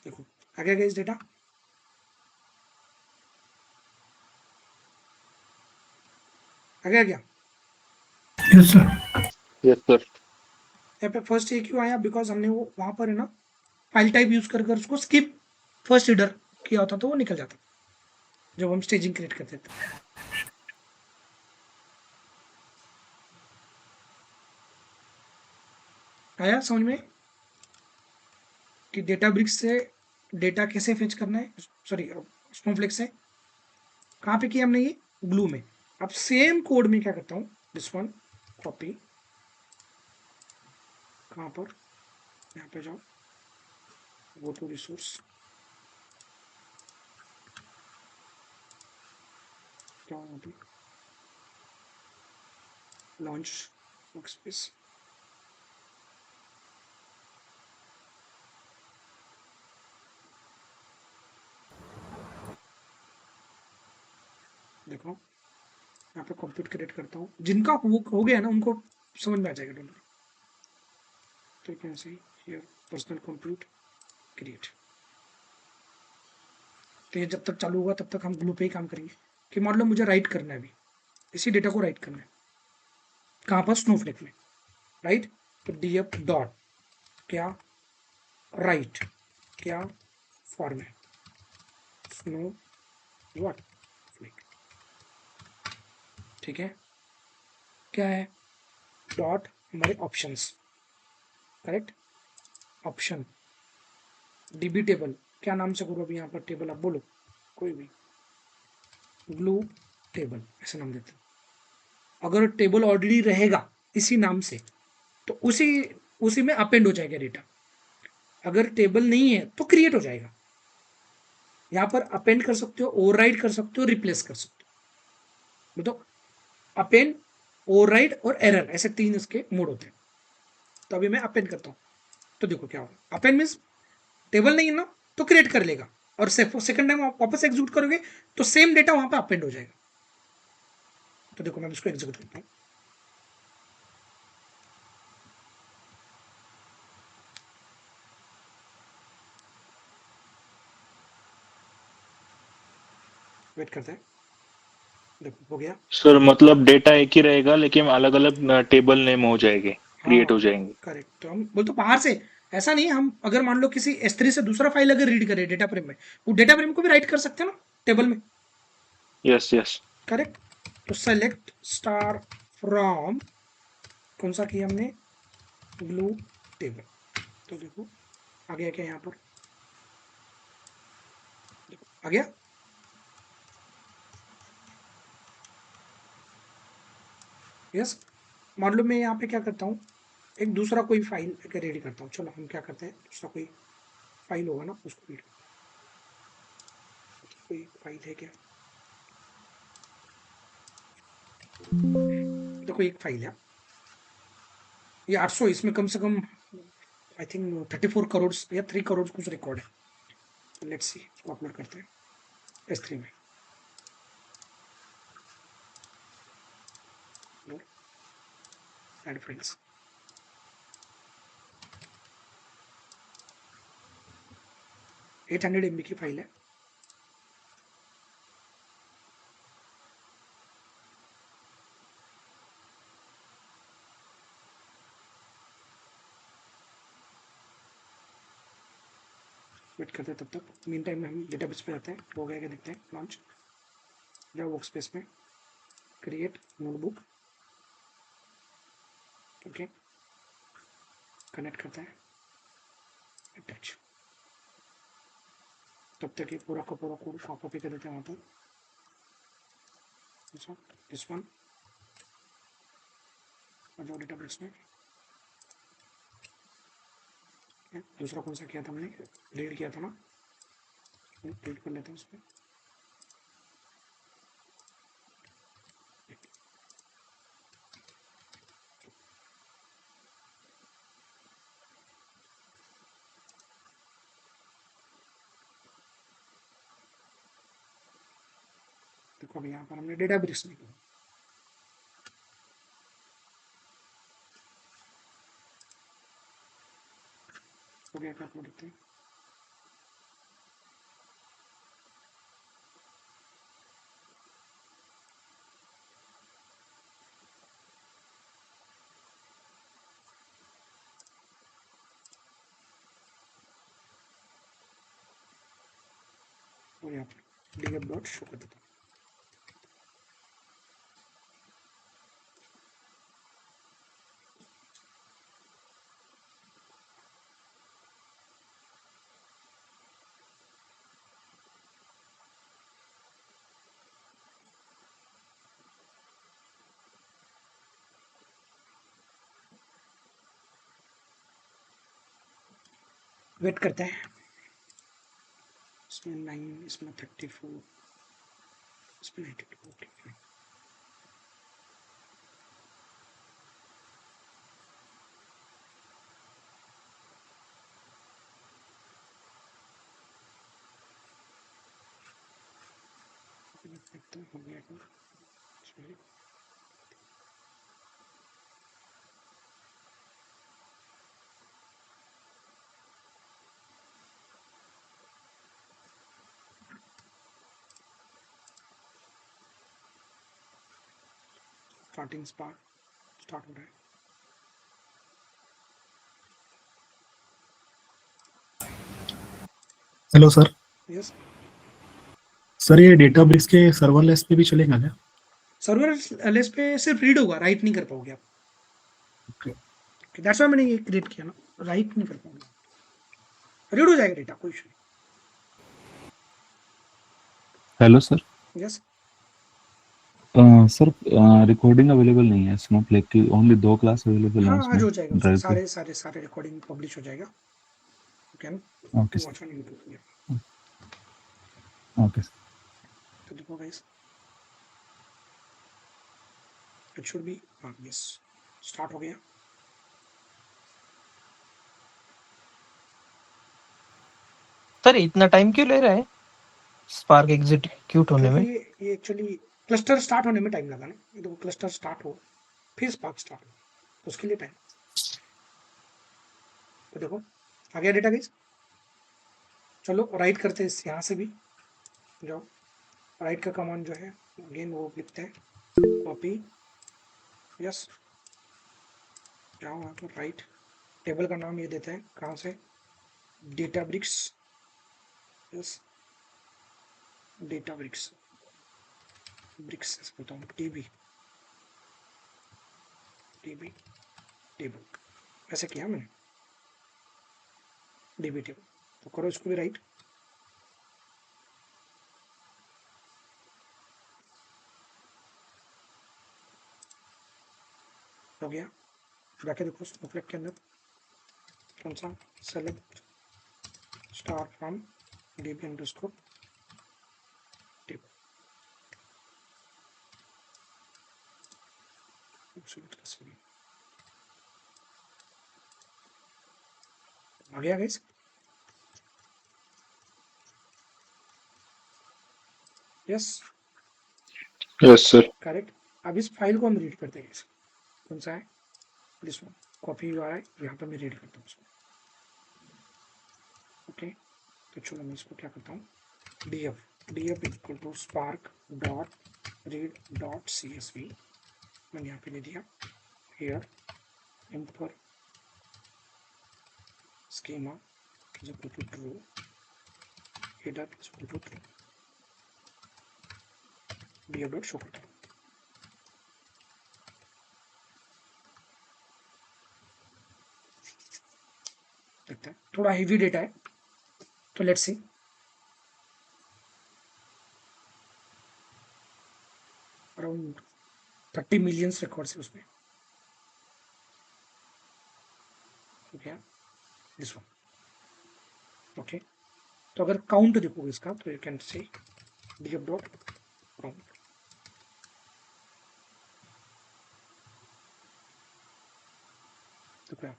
देखो आ गया इस डेटा, आ गया क्या, यस सर। Yes sir. यहाँ पे फर्स्ट ये क्यों आया, बिकॉज हमने वो वहां पर है ना फाइल टाइप यूज कर कर उसको स्किप फर्स्ट रीडर किया होता तो वो निकल जाता जब हम स्टेजिंग क्रिएट करते थे। आया समझ में कि डेटा ब्रिक्स से डेटा कैसे फेच करना है, सॉरी स्नोफ्लेक से कहाँ पे किया हमने ये, ग्लू में। अब सेम कोड में क्या करता हूँ, दिस वन कॉपी, कहाँ पर, यहाँ पे जाओ, गो टू रिसोर्स, जाओ यहाँ पे लॉन्च वर्कस्पेस, देखो यहाँ पे कंप्यूट क्रिएट करता हूँ, जिनका हो गया ना उनको समझ में आ जाएगा, डोंट वरी। तो you can see here personal compute create, तो ये जब तक चालू होगा तब तक हम ग्लू पे ही काम करेंगे, कि मान लो मुझे राइट करना है अभी, इसी डेटा को राइट करना है, कहाँ पर, स्नोफ्लेक में, राइट। तो df डॉट क्या राइट, क्या फॉर्मेट, स्नो व्हाट फ्लेक, ठीक है, क्या है, डॉट हमारे options, correct. Option dB table, क्या नाम से करो अभी यहाँ पर टेबल, आप बोलो कोई भी, ग्लू टेबल ऐसा नाम देते हैं। अगर टेबल ऑलरेडी रहेगा इसी नाम से तो उसी उसी में अपेंड हो जाएगा डेटा। अगर टेबल नहीं है तो क्रिएट हो जाएगा। यहाँ पर अपेंड कर सकते हो, ओवरराइड कर सकते हो, रिप्लेस कर सकते हो। तो अपेंड, ओवरराइड और एरर, ऐसे 3 इसके मोड होते हैं। तो अभी मैं अपेंड करता हूँ, तो देखो क्या होगा। अपेंड मीन्स टेबल नहीं है ना तो क्रिएट कर लेगा, और सेकंड टाइम आप वापस एग्जीक्यूट करोगे तो सेम डेटा वहां पर अपेंड हो जाएगा। तो देखो मैं इसको एग्जीक्यूट करता हूँ। वेट करते हैं, देखो हो गया। सर मतलब डेटा एक ही रहेगा लेकिन अलग अलग टेबल नेम हो जाएंगे, क्रिएट हो हाँ जाएंगे। करेक्ट। तो हम बोल तो बाहर से ऐसा नहीं, हम अगर मान लो किसी S3 से दूसरा फाइल अगर रीड करें डेटा फ्रेम में, वो डेटा फ्रेम को भी राइट कर सकते हैं ना टेबल में। Yes yes. करेक्ट। तो सेलेक्ट स्टार फ्रॉम, कौन सा किया हमने, ग्लू टेबल। तो देखो आ गया क्या यहाँ पर, देखो आ गया। यस। मान लो मैं यहाँ पे क्या करता हूँ, एक दूसरा कोई फाइल रेडी करता हूँ। चलो हम क्या करते हैं, दूसरा कोई फाइल होगा ना उसको रीड, कोई फाइल है क्या, देखो एक फाइल है ये 800, इसमें कम से कम आई थिंक 34 करोड़ या 3 करोड़ कुछ रिकॉर्ड है। लेट्स सी, इसको अपलोड करते हैं S3 में। ऐड फाइल्स, एट 100 MB की फाइल है। वेट करते हैं तब तक, मीन टाइम में हम डेटाबेस पे जाते हैं। हो गया क्या देखते हैं, लॉन्च, जाओ वर्क स्पेस में, क्रिएट नोटबुक, ओके कनेक्ट करते हैं, अटैच। तब तक ये पूरा का पूरा कोड कॉपी कर देते हैं वहाँ पर। दिस वन और जाओ डेटाबेस में। दूसरा कौन सा किया था हमने, रीड किया था ना, रीड कर लेते हैं उसमें। देखो अभी यहाँ पर हमने डेटाबेस में किया। हो गया क्या, अपलोड देखते हैं। और यहाँ पर डीएफ डॉट शो कर देता हूँ। वेट करते हैं, इसमें 9, इसमें 34, इसमें 92, ओके। हो गया क्या, सॉरी। स्टार्टिंग स्टार्ट हो रहा है। Hello sir. यस। सर ये डेटाब्रिक्स के सर्वरलेस पे भी चलेगा क्या? सर्वर लेस पे सिर्फ रीड होगा, राइट नहीं कर पाओगे आप। दैट्स व्हाई मैंने ये क्रिएट किया ना, राइट नहीं कर पाऊंगा, रीड हो जाएगा डेटा, कोई इशू हेलो सर। नहीं। यस सर रिकॉर्डिंग अवेलेबल नहीं है स्नोफ्लेक की, ओनली 2 क्लास अवेलेबल है हाँ, आज उसमें हो जाएगा उसमें, ड्राइव पे। सारे रिकॉर्डिंग पब्लिश हो जाएगा, you can okay sir, watch on YouTube. Okay sir. तो देखो गाइस, इट शुड बी, हाँ यस, स्टार्ट हो गया। सर इतना टाइम क्यों ले रहा है स्पार्क एग्जीक्यूट होने क्योंकि में? ये एक्चुअली क्लस्टर स्टार्ट होने में टाइम लगा ना, ये देखो क्लस्टर स्टार्ट हो फिर स्पार्क स्टार्ट हो, तो उसके लिए टाइम। तो देखो आ गया डेटा गाइस, चलो राइट करते हैं इस यहाँ से भी, जाओ राइट का कमांड जो है अगेन वो लिखते हैं, कॉपी, यस, जाओ वहाँ पर राइट, टेबल का नाम ये देते हैं, कहाँ से, Databricks, yes, Databricks, Databricks से बोलता हूँ, टीबी टीबी टेबल, ऐसे किया मैंने, डीबी टेबल। तो करो इसको भी राइट, हो गया। जाके देखो स्नोफ्लेक के अंदर कौन सा, select star from dB underscore table, select कर सकते, आ गया guys, yes yes sir. Correct. अब इस फाइल को हम रीड करते हैं, कौन सा है, दिस वन, कॉपी हुआ है यहाँ पर, मैं रीड करता हूँ उसको, ओके। तो चलो मैं इसको क्या करता हूँ, df equal to Spark dot read dot csv, मैंने यहाँ पे दे दिया, here infer schema is equal to true, header is equal to true, df dot show करता हूँ, देखते हैं थोड़ा हेवी डेटा है, तो let's see, around 30 millions records है उसमें, ओके दिस वन, ओके। तो अगर काउंट देखोगे इसका, तो you can say df dot count, तो क्या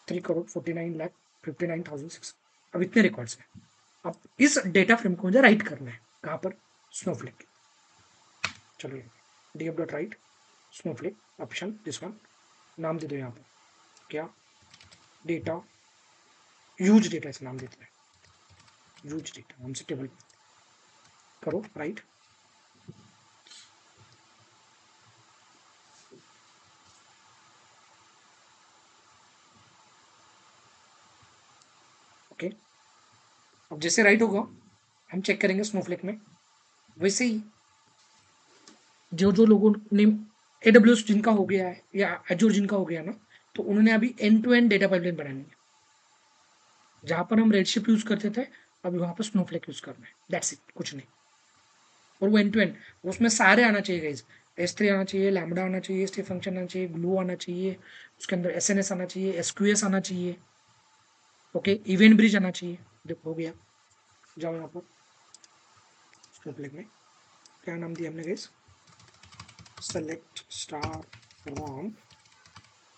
3,49,59,600, अब इतने रिकॉर्ड्स हैं। अब इस डेटा फ्रेम को मुझे राइट करना है, कहाँ पर, स्नोफ्लेक, चलो df dot right Snowflake option, this one, नाम दे दो यहाँ पर क्या, डेटा, यूज डेटा ऐसे नाम देते हैं, यूज डेटा, हमसे टेबल करो राइट, ओके। अब जैसे राइट होगा हम चेक करेंगे स्नोफ्लेक में, वैसे ही जो जो लोगों ने AWS जिनका हो गया है या Azure जिनका हो गया ना, तो उन्होंने अभी end to end data pipeline बनानी है, जहां पर हम रेडशिफ्ट यूज करते थे अभी वहां पर स्नोफ्लेक यूज करना है, दैट्स इट, कुछ नहीं। और वो एंड टू एंड, उसमें सारे आना चाहिए गाइज, S3 आना चाहिए, लैम्बडा आना चाहिए, स्टेप फंक्शन आना चाहिए, ग्लू आना चाहिए, उसके अंदर SNS आना चाहिए, SQS आना चाहिए, ओके, इवेंट ब्रिज आना चाहिए। देखो हो गया, जाओ यहाँ पर स्नोफ्लेक में क्या नाम दिया हमने guys, select star from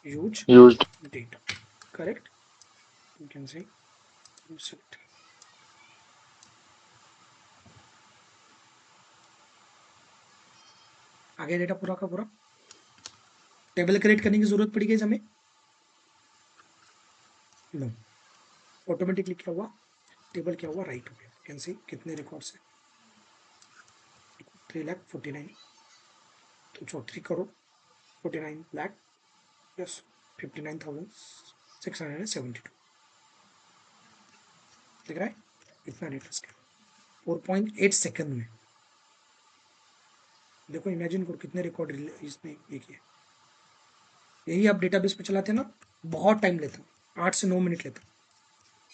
use used. Data, correct, you can say select, आगे डेटा पूरा का पूरा, टेबल क्रिएट करने की जरूरत पड़ी गई हमें, नो, ऑटोमेटिकली क्या हुआ, टेबल क्या हुआ, राइट हो गया, कैन सी कितने रिकॉर्ड्स है, 3,49,000, तो 3,49,00,000 प्लस 59,672, दिख रहा है इतना डेटा स्केल 4.8 सेकंड में, देखो इमेजिन करो कितने रिकॉर्ड इसने ये किए, यही आप डेटाबेस पे चलाते हैं ना, बहुत टाइम लेता, 8 से 9 मिनट लेता,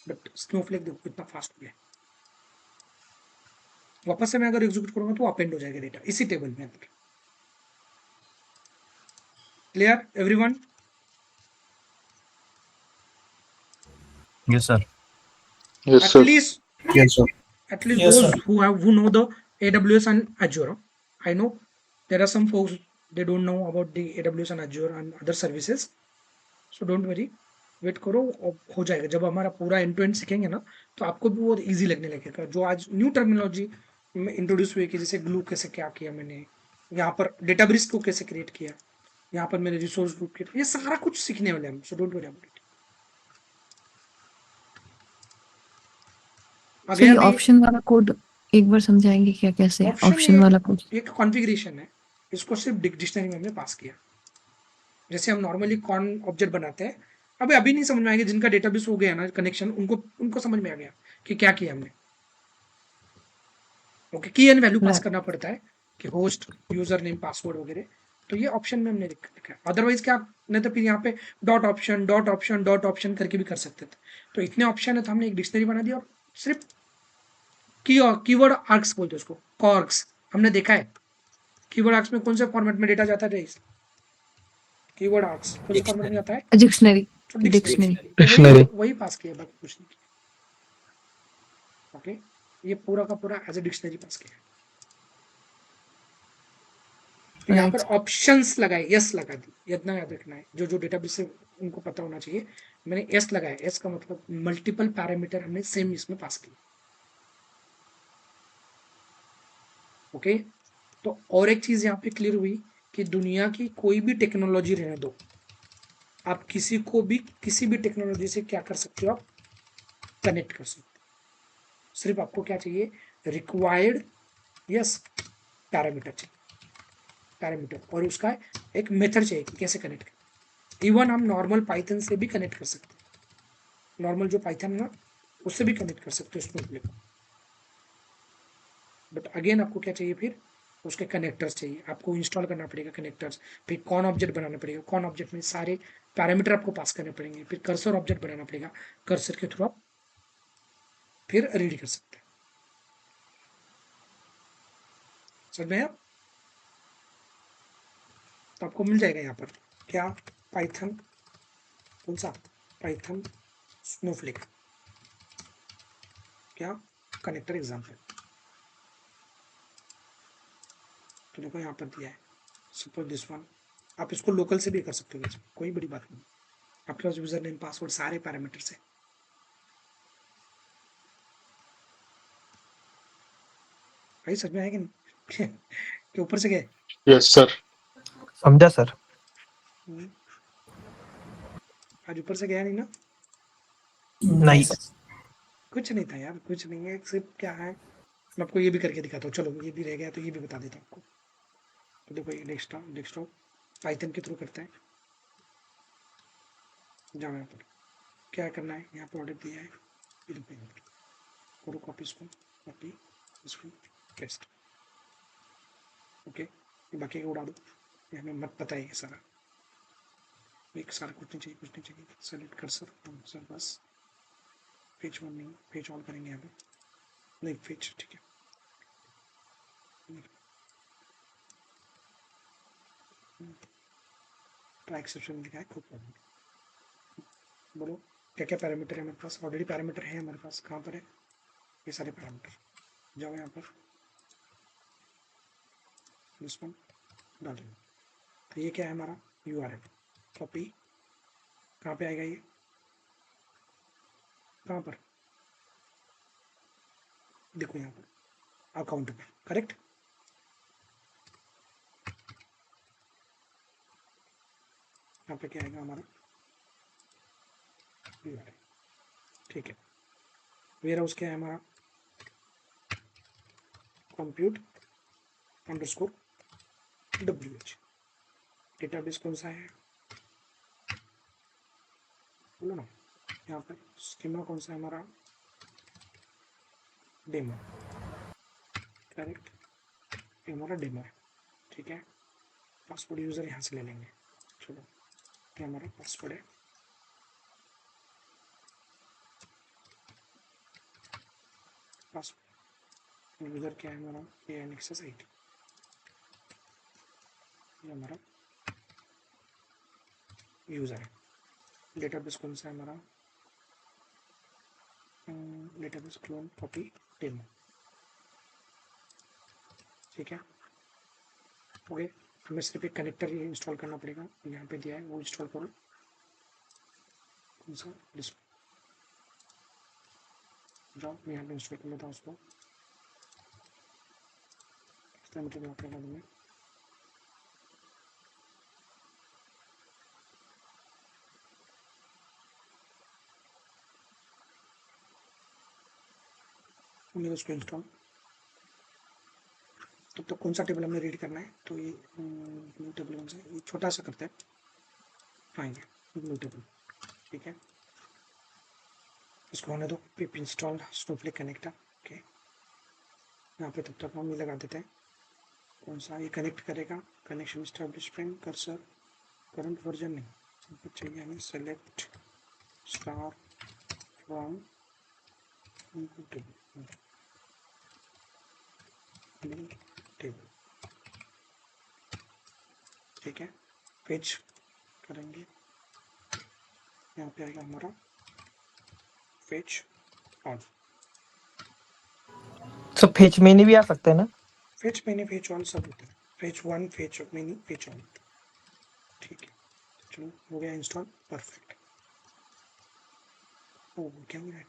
बट स्नोफ्लेक देखो कितना फास्ट हो गया। वापस से मैं अगर एग्जीक्यूट करूंगा तो अपेंड हो जाएगा डेटा इसी टेबल में अंदर। Clear everyone? Yes, sir. Yes, sir. At least Yes, sir. Yes, those sir. who know the AWS and Azure. I know there are some folks they don't know about the AWS and Azure and other services, so don't worry, wait करो, हो जाएगा। जब हमारा पूरा and to and सीखेंगे ना तो आपको भी बहुत इजी लगने लगेगा। जो आज न्यू टर्मिनोलॉजी में इंट्रोड्यूस हुई कि जैसे ग्लू कैसे क्या किया मैंने, यहाँ पर डेटाब्रिक्स को कैसे क्रिएट किया, यहाँ पर मैंने रिसोर्स ग्रुप किया, ये सारा कुछ सीखने वाले हम, so don't worry about it. Sir ये अभी ऑप्शन वाला कोड एक बार समझाएंगे क्या, कैसे ऑप्शन ऑप्शन वाला कोड? ये कॉन्फ़िगरेशन है, इसको सिर्फ डिक्शनरी में हमने पास किया। जैसे हम नॉर्मली कॉन ऑब्जेक्ट बनाते हैं, अभी नहीं समझ में आएगा, जिनका डेटाबेस हो गया ना कनेक्शन, उनको समझ में आ गया कि क्या किया हमने। ओके, की एंड वैल्यू पास करना पड़ता है कि होस्ट, यूजर नेम, पासवर्ड वगैरह, तो ये ऑप्शन में हमने लिखा है। अदरवाइज क्या, नहीं तो फिर यहाँ पे डॉट ऑप्शन करके भी कर सकते थे। तो इतने ऑप्शन है तो हमने एक डिक्शनरी बना दिया, और सिर्फ कीवर्ड आर्क्स बोलते हैं उसको, कॉर्क्स। हमने देखा है कीवर्ड आर्क्स में कौन से फॉर्मेट में डेटा जाता है, कीवर्ड आर्क्स कौन से फॉर्मेट में जाता है, डिक्शनरी। तो डिक्शनरी। डिक्शनरी। तो वही पास किया, बाकी कुछ नहीं किया। ओके, ये पूरा का पूरा एज ए डिक्शनरी पास किया। तो यहाँ पर राइट। ऑप्शंस लगाए, यस लगा दी, इतना याद रखना है, जो डेटाबेस से उनको पता होना चाहिए। मैंने यस लगाया, यस का मतलब मल्टीपल पैरामीटर हमने सेम इसमें पास किया। ओके, तो और एक चीज यहाँ पे क्लियर हुई कि दुनिया की कोई भी टेक्नोलॉजी रहने दो, आप किसी को भी किसी भी टेक्नोलॉजी से क्या कर सकते हो, आप कनेक्ट कर सकते हो। सिर्फ आपको क्या चाहिए, रिक्वायर्ड यस पैरामीटर चाहिए, पैरामीटर, और उसका एक मेथड चाहिए कि कैसे कनेक्ट करें। इवन हम नॉर्मल पाइथन से भी कनेक्ट कर सकते हैं, नॉर्मल जो पाइथन है ना उससे भी कनेक्ट कर सकते हो स्नोफ्लेक को। बट अगेन आपको क्या चाहिए, फिर उसके कनेक्टर्स चाहिए, आपको इंस्टॉल करना पड़ेगा कनेक्टर्स, फिर कॉन ऑब्जेक्ट बनाना पड़ेगा, कॉन ऑब्जेक्ट में सारे पैरामीटर आपको पास करने पड़ेंगे, फिर कर्सर ऑब्जेक्ट बनाना पड़ेगा, कर्सर के थ्रू आप फिर रीड कर सकते हैं। समझ में आया? तो आपको मिल जाएगा यहाँ पर क्या, पाइथन, कौन सा, पाइथन स्नोफ्लेक, क्या कनेक्टर एग्जाम्पल। तो देखो यहाँ पर दिया है, सपोज दिस वन, आप इसको लोकल से भी कर सकते हो, वैसे कोई बड़ी बात नहीं, आपके पास यूजर नेम, पासवर्ड, सारे पैरामीटर्स है। भाई समझ में आया कि नहीं? कि ऊपर से गए? Yes, sir. समझा सर। आज ऊपर से गया नहीं ना? नहीं। कुछ नहीं था यार, कुछ नहीं है, सिर्फ क्या है, मैं आपको ये भी करके दिखाता हूँ। चलो ये भी रह गया तो ये भी बता देता हूँ आपको। तो देखो ये डेस्कटॉप पाइथन के थ्रू करते हैं। जाओ यहाँ पर क्या करना है, यहाँ पर ऑर्डर दिया है, ये देखो यहाँ पर करो कॉपी, इसको कॉपी, इसको पेस्ट। ओके, ये बाकी को उड़ा दो, ये हमें मत पता है ये सारा, एक सारा कुछ नहीं चाहिए, कुछ नहीं चाहिए। सेलेक्ट कर सर बस, पेज वन नहीं, पेज ऑन करेंगे यहाँ पे, नहीं पेज, ठीक है। ट्राई एक्सेप्शन लिखा है, खुद बोलो क्या क्या पैरामीटर है हमारे पास। ऑलरेडी पैरामीटर है हमारे पास, कहाँ पर है, ये सारे पैरामीटर। जाओ यहाँ पर दिस वन डाल दो। तो ये क्या है हमारा URL, कॉपी, कहाँ पे आएगा ये, कहाँ पर, देखो यहाँ पर अकाउंट में, करेक्ट। यहाँ पे क्या आएगा हमारा URL, ठीक है। वेयर हाउस क्या है हमारा, कंप्यूट अंडरस्कोर WH। डेटाबेस कौन सा है, बोलो ना, यहाँ पर स्कीमा कौन सा है हमारा, डेमो, करेक्ट, ये हमारा डेमो है, ठीक है। पासवर्ड यूज़र यहाँ से ले लेंगे, चलो ये हमारा पासवर्ड है, पासवर्ड यूजर क्या है हमारा, ये नेक्सस 8, ये हमारा यूजर है। डेटाबेस कौन सा है हमारा, डेटाबेस क्लोन कॉपी डेमो, ठीक है। ओके, हमें सिर्फ एक कनेक्टर ही इंस्टॉल करना पड़ेगा, यहाँ पे दिया है वो इंस्टॉल करो। कौन सा डिस्प्ले, जाओ मैं यहाँ पे इंस्टॉल कर लेता हूँ उसको, इस तरह मुझे यहाँ पे लगा दूँगा। हमने उसको इंस्टॉल, तो कौन सा टेबल हमने रीड करना है, तो ये ब्लू टेबल कौन सा है, ये छोटा सा करते हैं, हाँ ये ब्लू टेबल, ठीक है। इसको होने दो, पिप इंस्टॉल स्नोफ्लेक कनेक्टर, ओके। यहाँ पे तब तक हम ये लगा देते हैं, कौन सा ये कनेक्ट करेगा, connection establishment cursor current version नहीं चाहिए हमें, सेलेक्ट स्टार फ्रॉम टेबल, ठीक है। पेज करेंगे, यहाँ पे आएगा हमारा फेच ऑन, सब फेच में नहीं भी आ सकते हैं ना? फेच मैंने फेच ऑन सब होता है, फेच वन फेच मैंने फेच ऑन, ठीक है। चलो हो गया इंस्टॉल, परफेक्ट। ओ क्या हो रहा है,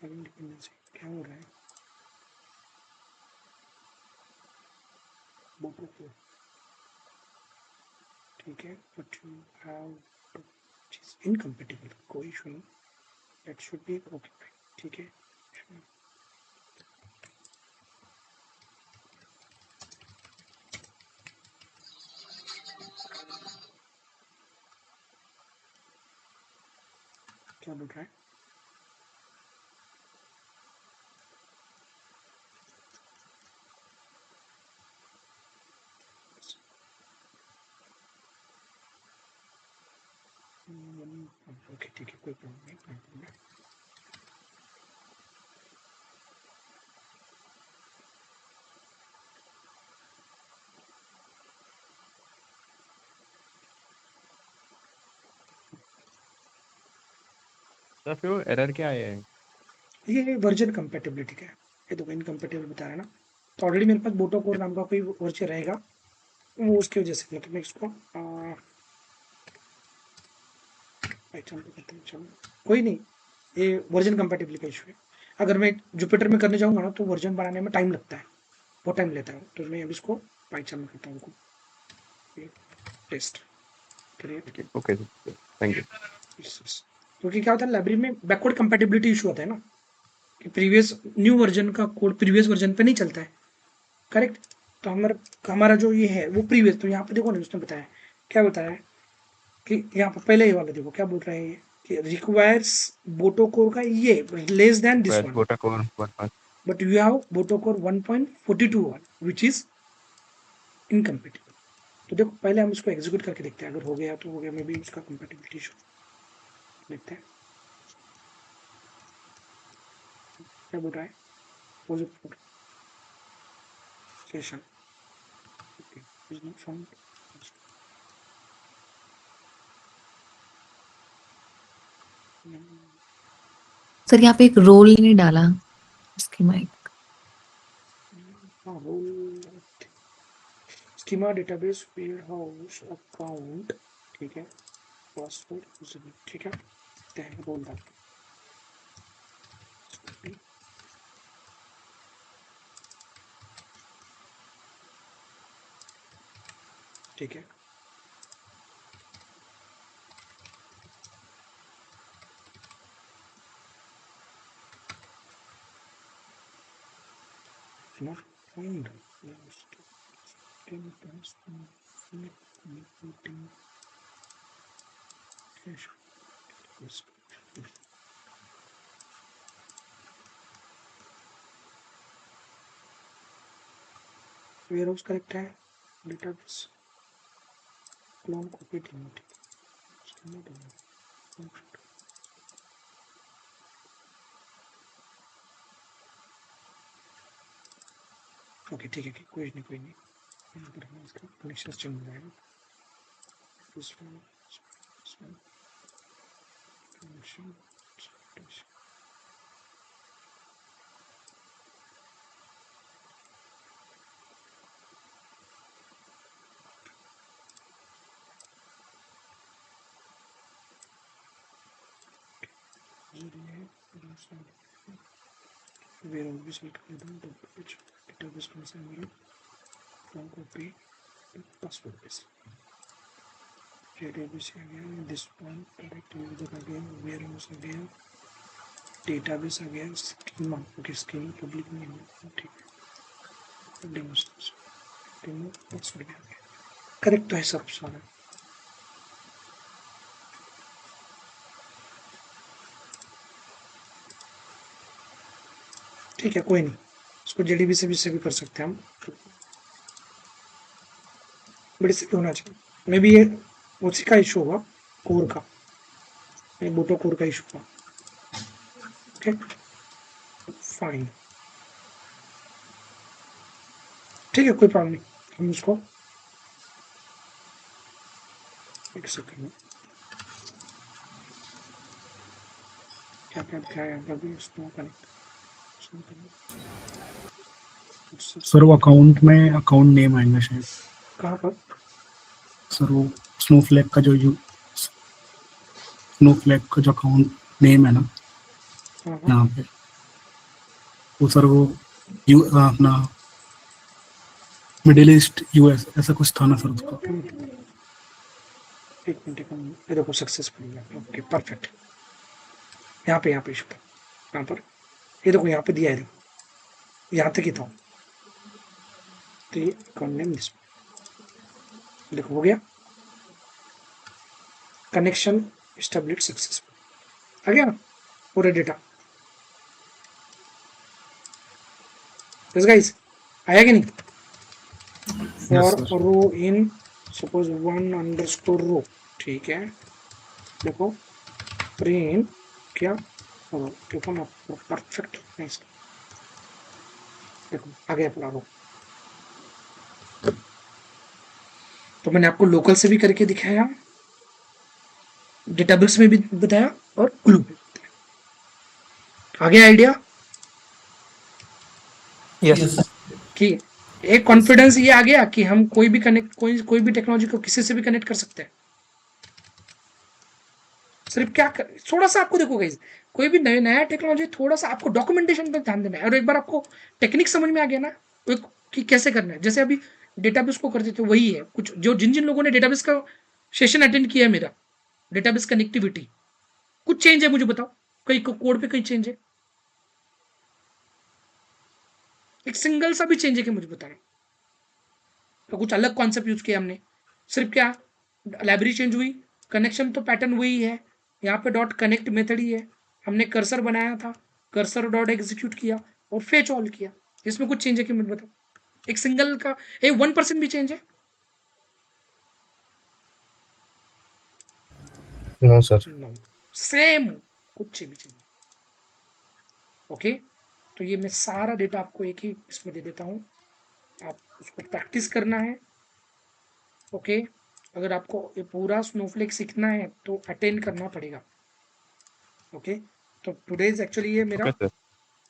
इंडिपेंडेंसी क्या हो रहा है, बोटो को, ठीक है। बट यू हैव इनकम्पेटिबल, कोई इशू नहीं, दैट शुड बी ओके, ठीक है। क्या बोल रहा है, ओके ठीक है, कोई प्रॉब्लम नहीं। सर फिर वो एरर क्या आया है? ये वर्जन कंपेटिबिलिटी का है, ये तो इनकम्पेटिबल बता रहा है ना, तो ऑलरेडी मेरे पास बोटो कोर नाम का कोई वर्जन रहेगा, वो उसकी वजह से, मतलब मैं इसको पहचान पे करते हैं, चलो कोई नहीं, ये वर्जन कंपेटिबिलिटी का इशू है। अगर मैं जुपिटर में करने जाऊंगा ना तो वर्जन बनाने में टाइम लगता है, बहुत टाइम लेता है, तो मैं अभी इसको पाइथन में करता हूँ, test create, okay sir, thank you. क्योंकि क्या होता है लाइब्रेरी में बैकवर्ड कंपेटिबिलिटी इशू आता है ना, कि प्रीवियस न्यू वर्जन का कोड प्रीवियस वर्जन पे नहीं चलता है, करेक्ट। तो हमारा हमारा जो ये है वो प्रीवियस, तो यहाँ पे देखो ना उसने बताया, क्या बताया है कि यहाँ पर पहले ये वाला देखो क्या बोल रहे हैं ये, कि रिक्वायर्स बोटो कोर का ये लेस देन दिस वन, गोटा core 1 but you have boto core 1.42 one which is incompatible। तो देखो पहले हम इसको एग्जीक्यूट करके देखते हैं, अगर हो गया तो हो गया, मे बी उसका कंपेटिबिलिटी इशू, देखते हैं क्या बोल रहा है, positive session, okay is not found, sir यहाँ पे एक रोल नहीं डाला उसकी माइक। हाँ role schema database warehouse account, ठीक है, पासवर्ड, ठीक है, देखते हैं रोल डाल के, ठीक है। Not found. Warehouse correct है, database clone copy delete okay ठीक है कोई नहीं यहाँ पर हम इसका कनेक्शन चेंज हो जाएगा connection where we select database concern from copy password base database again this one direct user again warehouse again database again schema okay schema public name ठीक है demo password करेक्ट है सब सारा ठीक है कोई नहीं इसको जेडीबी से भी कर सकते हैं हम बड़े से होना चाहिए मे बी ये उसी का इशू होगा कोर का बूटो कोर का इशू होगा ओके फाइन ठीक है कोई प्रॉब्लम नहीं हम उसको एक सेकंड क्या है भी उसको कनेक्ट सर वो अकाउंट में अकाउंट नेम आएगा शायद कहाँ पर सर वो स्नोफ्लेक का जो अकाउंट नेम है ना यहाँ पे वो सर वो अपना मिडिल ईस्ट यूएस ऐसा कुछ था ना सर उसका एक मिनट ये देखो सक्सेसफुल ओके परफेक्ट यहाँ पे इशू था यहाँ पर ये देखो यहाँ पे दिया है यहाँ तक ही था तो ये अकाउंट नेम दिस देखो हो गया कनेक्शन एस्टेब्लिश सक्सेसफुल आ गया ना पूरा डेटा यस गाइस आया कि नहीं फॉर रो इन सपोज 1_ रो ठीक है देखो प्रिंट क्या देखो ना परफेक्ट नाइस देखो आ गया पूरा रो तो मैंने आपको लोकल से भी करके दिखाया डेटाबेस में भी बताया और ग्लू में बताया आ गया आइडिया यस कि एक कॉन्फिडेंस ये आ गया कि हम कोई भी कोई भी टेक्नोलॉजी को किसी से भी कनेक्ट कर सकते हैं सिर्फ क्या थोड़ा सा आपको देखो गाइस कोई भी नया टेक्नोलॉजी थोड़ा सा आपको डॉक्यूमेंटेशन पर ध्यान देना है और एक बार आपको टेक्निक समझ में आ गया ना कि कैसे करना है जैसे अभी डेटाबेस को करते थे वही है कुछ जो जिन लोगों ने डेटाबेस का सेशन अटेंड किया है मेरा डेटाबेस कनेक्टिविटी कुछ चेंज है मुझे बताओ कहीं कोड पे कहीं चेंज है एक सिंगल सा भी चेंज है कि मुझे बताना तो कुछ अलग कॉन्सेप्ट यूज किया हमने सिर्फ क्या लाइब्रेरी चेंज हुई कनेक्शन तो पैटर्न वही है यहाँ पे डॉट कनेक्ट मेथड ही है हमने कर्सर बनाया था कर्सर डॉट एग्जीक्यूट किया और फेच ऑल किया इसमें कुछ चेंज है कि मुझे बताओ एक सिंगल का 1% भी चेंज है नो सर नो सेम कुछ भी चेंज ओके तो ये मैं सारा डेटा आपको एक ही इसमें दे देता हूँ आप उसको प्रैक्टिस करना है ओके अगर आपको ये पूरा स्नोफ्लेक सीखना है तो अटेंड करना पड़ेगा ओके तो टुडेज एक्चुअली ये मेरा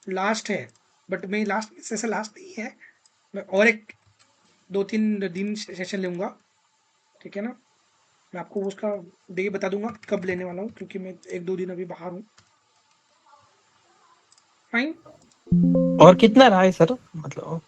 लास्ट है बट मैं लास्ट सेशन लास्ट नहीं है मैं और एक 2-3 दिन सेशन लूँगा ठीक है ना मैं आपको उसका डे बता दूंगा कब लेने वाला हूँ क्योंकि मैं 1-2 दिन अभी बाहर हूँ फाइन और कितना रहा है सर मतलब